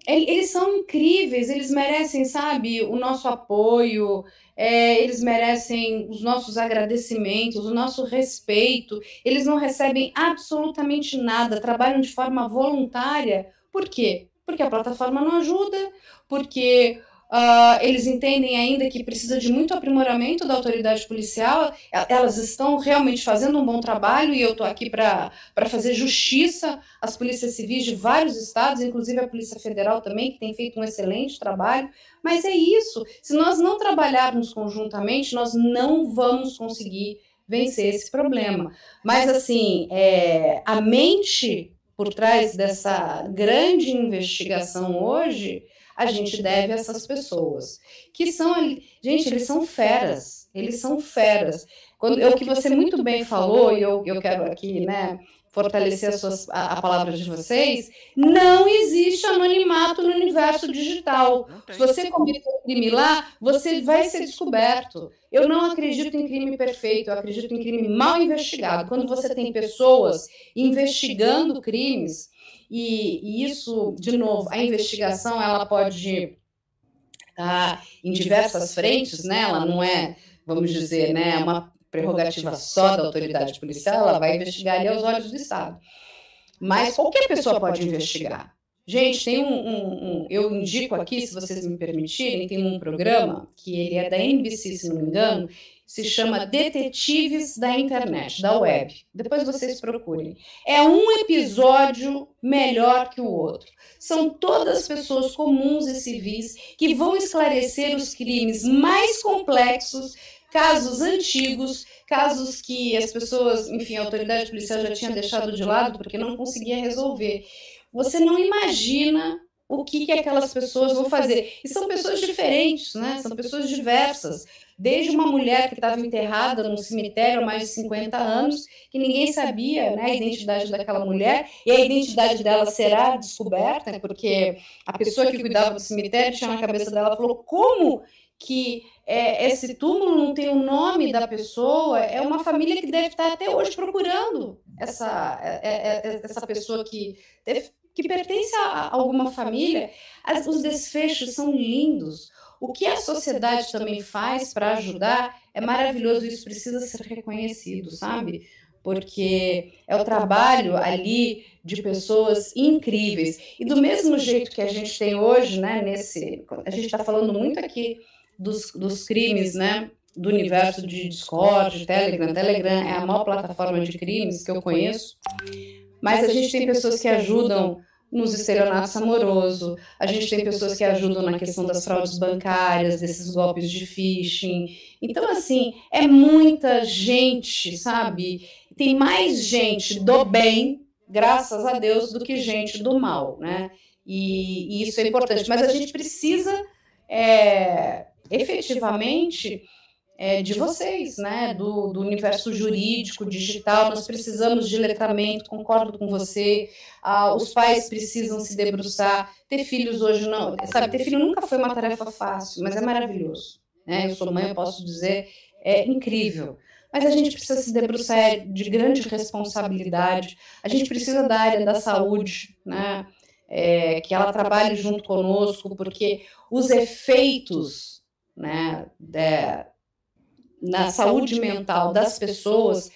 Eles são incríveis, eles merecem, sabe, o nosso apoio, eles merecem os nossos agradecimentos, o nosso respeito. Eles não recebem absolutamente nada, trabalham de forma voluntária. Por quê? Porque a plataforma não ajuda, porque eles entendem ainda que precisa de muito aprimoramento da autoridade policial, elas estão realmente fazendo um bom trabalho e eu estou aqui para fazer justiça às polícias civis de vários estados, inclusive a Polícia Federal também, que tem feito um excelente trabalho, mas é isso, se nós não trabalharmos conjuntamente, nós não vamos conseguir vencer esse problema. Mas, assim, a mente por trás dessa grande investigação hoje, a gente deve a essas pessoas, que são, gente, eles são feras, o que você muito bem falou, e eu quero aqui, né, fortalecer a palavra de vocês, não existe anonimato no universo digital. Se você cometer um crime lá, você vai ser descoberto. Eu não acredito em crime perfeito, eu acredito em crime mal investigado. Quando você tem pessoas investigando crimes, e isso, de novo, a investigação ela pode estar em diversas frentes, né? Ela não é, vamos dizer, né, uma prerrogativa só da autoridade policial, ela vai investigar ali aos olhos do Estado. Mas qualquer pessoa pode investigar. Gente, tem eu indico aqui, se vocês me permitirem, tem um programa que ele é da NBC, se não me engano, se chama Detetives da Internet, da web. Depois vocês procurem. É um episódio melhor que o outro. São todas pessoas comuns e civis que vão esclarecer os crimes mais complexos, casos antigos, casos que as pessoas, enfim, a autoridade policial já tinha deixado de lado porque não conseguia resolver. Você não imagina o que aquelas pessoas vão fazer. E são pessoas diferentes, né? São pessoas diversas. Desde uma mulher que estava enterrada num cemitério há mais de 50 anos, que ninguém sabia, né, a identidade daquela mulher, e a identidade dela será descoberta, porque a pessoa que cuidava do cemitério tinha na cabeça dela, falou, como que esse túmulo não tem o nome da pessoa? É uma família que deve estar até hoje procurando essa pessoa que pertence a alguma família. Os desfechos são lindos. O que a sociedade também faz para ajudar é maravilhoso, isso precisa ser reconhecido, sabe? Porque é o trabalho ali de pessoas incríveis. E do mesmo jeito que a gente tem hoje, né, a gente está falando muito aqui dos crimes, né, do universo de Discord, Telegram. Telegram é a maior plataforma de crimes que eu conheço, mas a gente tem pessoas que ajudam nos estelionatos amorosos, a gente tem pessoas que ajudam na questão das fraudes bancárias, desses golpes de phishing. Então, assim, é muita gente, sabe? Tem mais gente do bem, graças a Deus, do que gente do mal, né? E isso é importante. Mas a gente precisa, efetivamente, de vocês, né? Do universo jurídico, digital. Nós precisamos de letramento, concordo com você. Os pais precisam se debruçar. Ter filhos hoje não, sabe? Ter filho nunca foi uma tarefa fácil, mas é maravilhoso, né? Eu sou mãe, eu posso dizer, é incrível. Mas a gente precisa se debruçar de grande responsabilidade. A gente precisa da área da saúde, né? Que ela trabalhe junto conosco, porque os efeitos, né, na saúde mental das pessoas,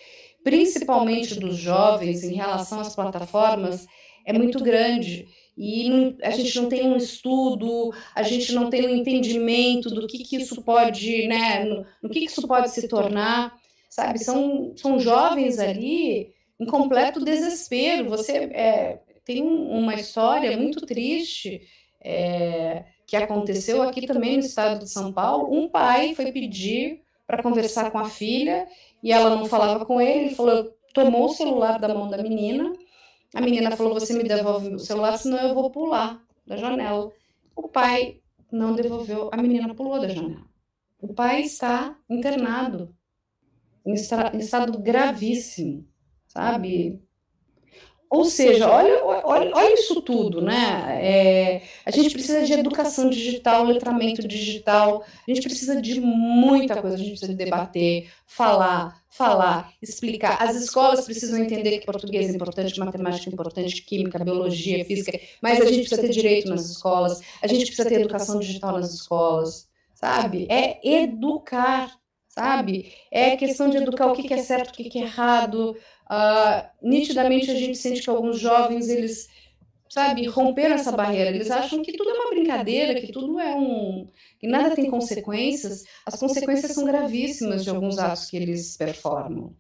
principalmente dos jovens, em relação às plataformas, é muito grande. E a gente não tem um estudo, a gente não tem um entendimento do que isso pode, né, no que isso pode se tornar, sabe? São jovens ali em completo desespero. Você tem uma história muito triste que aconteceu aqui também no estado de São Paulo. Um pai foi pedir para conversar com a filha, e ela não falava com ele falou, tomou o celular da mão da menina, a menina falou, você me devolve o celular, senão eu vou pular da janela. O pai não devolveu, a menina pulou da janela. O pai está internado, em estado gravíssimo, sabe? Ou seja, olha isso tudo, né? A gente precisa de educação digital, letramento digital, a gente precisa de muita coisa, a gente precisa debater, falar, explicar. As escolas precisam entender que português é importante, matemática é importante, química, biologia, física, mas a gente precisa ter direito nas escolas, a gente precisa ter educação digital nas escolas, sabe? É educar, sabe? É questão de educar o que é certo, o que é errado. Nitidamente a gente sente que alguns jovens, eles sabe, romperam essa barreira. Eles acham que tudo é uma brincadeira, que tudo é que nada tem consequências. As consequências são gravíssimas de alguns atos que eles performam.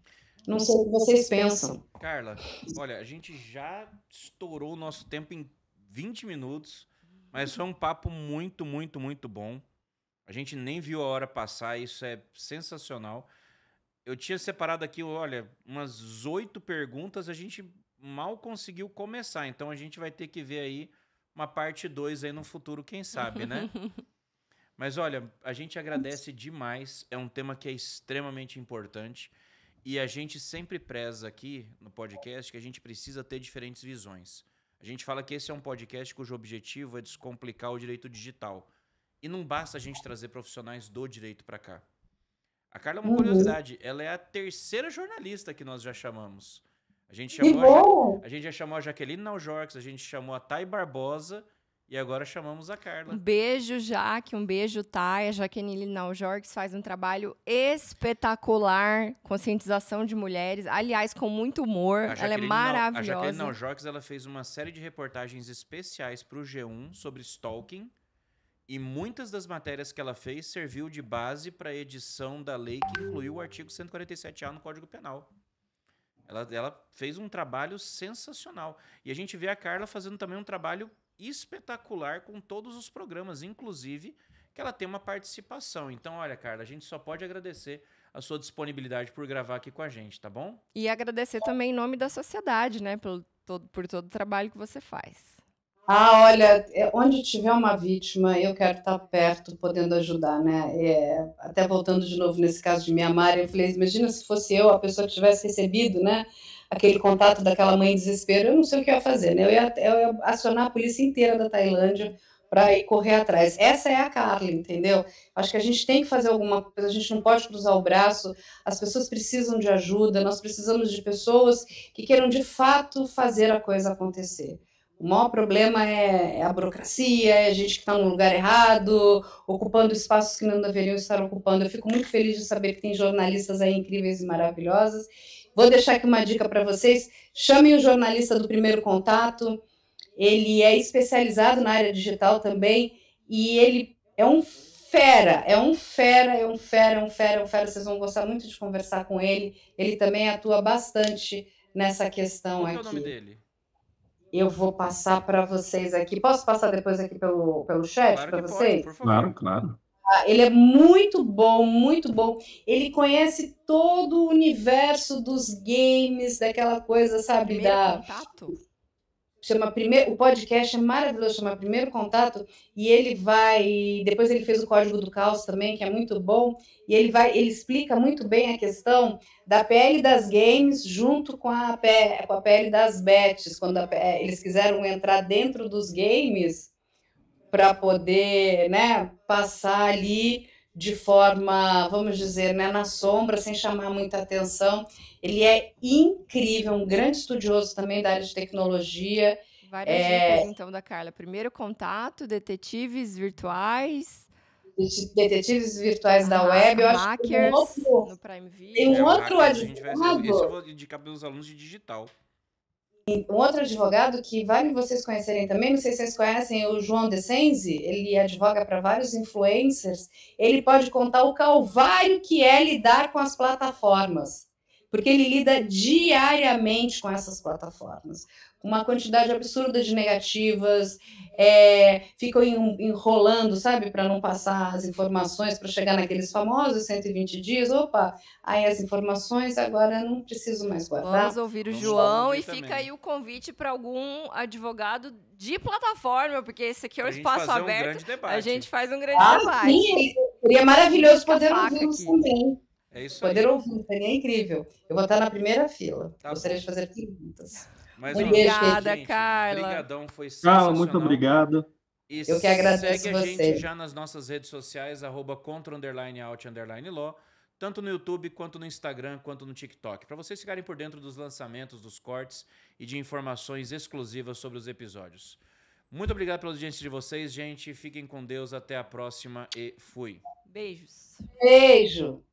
Não sei o que vocês pensam. Carla, olha, a gente já estourou o nosso tempo em 20 minutos, mas foi um papo muito, muito, muito bom. A gente nem viu a hora passar, isso é sensacional. Eu tinha separado aqui, olha, umas 8 perguntas, a gente mal conseguiu começar, então a gente vai ter que ver aí uma parte 2 aí no futuro, quem sabe, né? Mas olha, a gente agradece demais, é um tema que é extremamente importante e a gente sempre preza aqui no podcast que a gente precisa ter diferentes visões. A gente fala que esse é um podcast cujo objetivo é descomplicar o direito digital. E não basta a gente trazer profissionais do direito para cá. A Carla é uma curiosidade, ela é a 3ª jornalista que nós já chamamos. A gente já chamou a Jaqueline Naujorques, a gente chamou a Thay Barbosa e agora chamamos a Carla. Um beijo, Jaque, um beijo, Thay. A Jaqueline Naujorques faz um trabalho espetacular, conscientização de mulheres, aliás, com muito humor. Ela é maravilhosa. A Jaqueline Naujorques, ela fez uma série de reportagens especiais para o G1 sobre stalking. E muitas das matérias que ela fez serviu de base para a edição da lei que incluiu o artigo 147A no Código Penal. Ela fez um trabalho sensacional. E a gente vê a Carla fazendo também um trabalho espetacular com todos os programas, inclusive que ela tem uma participação. Então, olha, Carla, a gente só pode agradecer a sua disponibilidade por gravar aqui com a gente, tá bom? E agradecer também em nome da sociedade, né, por todo o trabalho que você faz. Olha, onde tiver uma vítima, eu quero estar perto, podendo ajudar, né? Até voltando de novo nesse caso de Mianmar, eu falei, imagina se fosse eu, a pessoa que tivesse recebido, né, aquele contato daquela mãe em desespero, eu não sei o que eu ia fazer, né? Eu ia acionar a polícia inteira da Tailândia para ir correr atrás. Essa é a Carla, entendeu? Acho que a gente tem que fazer alguma coisa, a gente não pode cruzar o braço, as pessoas precisam de ajuda, nós precisamos de pessoas que queiram de fato fazer a coisa acontecer. O maior problema é a burocracia, é a gente que está no lugar errado, ocupando espaços que não deveriam estar ocupando. Eu fico muito feliz de saber que tem jornalistas aí incríveis e maravilhosas. Vou deixar aqui uma dica para vocês. Chamem o jornalista do Primeiro Contato. Ele é especializado na área digital também e ele é um fera. Vocês vão gostar muito de conversar com ele. Ele também atua bastante nessa questão aqui. Qual é o nome dele? Eu vou passar para vocês aqui. Posso passar depois aqui pelo chat Claro para que vocês? pode, por favor. Claro. Ele é muito bom, muito bom. Ele conhece todo o universo dos games, daquela coisa, sabe? Primeiro Contato? O podcast é maravilhoso, chama Primeiro Contato, e ele vai... Depois ele fez o Código do Caos também, que é muito bom, e ele explica muito bem a questão da PL das games junto com a PL das bets, quando eles quiseram entrar dentro dos games para poder, né, passar ali de forma, vamos dizer, né, na sombra, sem chamar muita atenção. Ele é incrível, um grande estudioso também da área de tecnologia. Várias dicas, então, da Carla. Primeiro Contato, detetives virtuais. Detetives virtuais da web. Eu acho que no Prime Video. Tem um outro Esse advogado. eu vou indicar para os alunos de digital. Um outro advogado que vale vocês conhecerem também, não sei se vocês conhecem, o João Decenzi, ele advoga para vários influencers, ele pode contar o calvário que é lidar com as plataformas, porque ele lida diariamente com essas plataformas, com uma quantidade absurda de negativas, ficam enrolando, sabe, para não passar as informações, para chegar naqueles famosos 120 dias, aí as informações agora eu não preciso mais guardar. Vamos ouvir o João e fica aí o convite para algum advogado de plataforma, porque esse aqui é um espaço aberto, a gente faz um grande debate. Sim, seria maravilhoso poder ouvi-los também. É isso poder ouvir, seria incrível. Eu vou estar na primeira fila, gostaria de fazer perguntas. Mas, obrigada, Carla. Obrigadão, foi sensacional. Carla, muito obrigado. E eu que agradeço segue a você. gente já nas nossas redes sociais, @contra_out_law, tanto no YouTube, quanto no Instagram, quanto no TikTok, para vocês ficarem por dentro dos lançamentos, dos cortes e de informações exclusivas sobre os episódios. Muito obrigado pela audiência de vocês, gente. Fiquem com Deus, até a próxima e fui. Beijos. Beijo.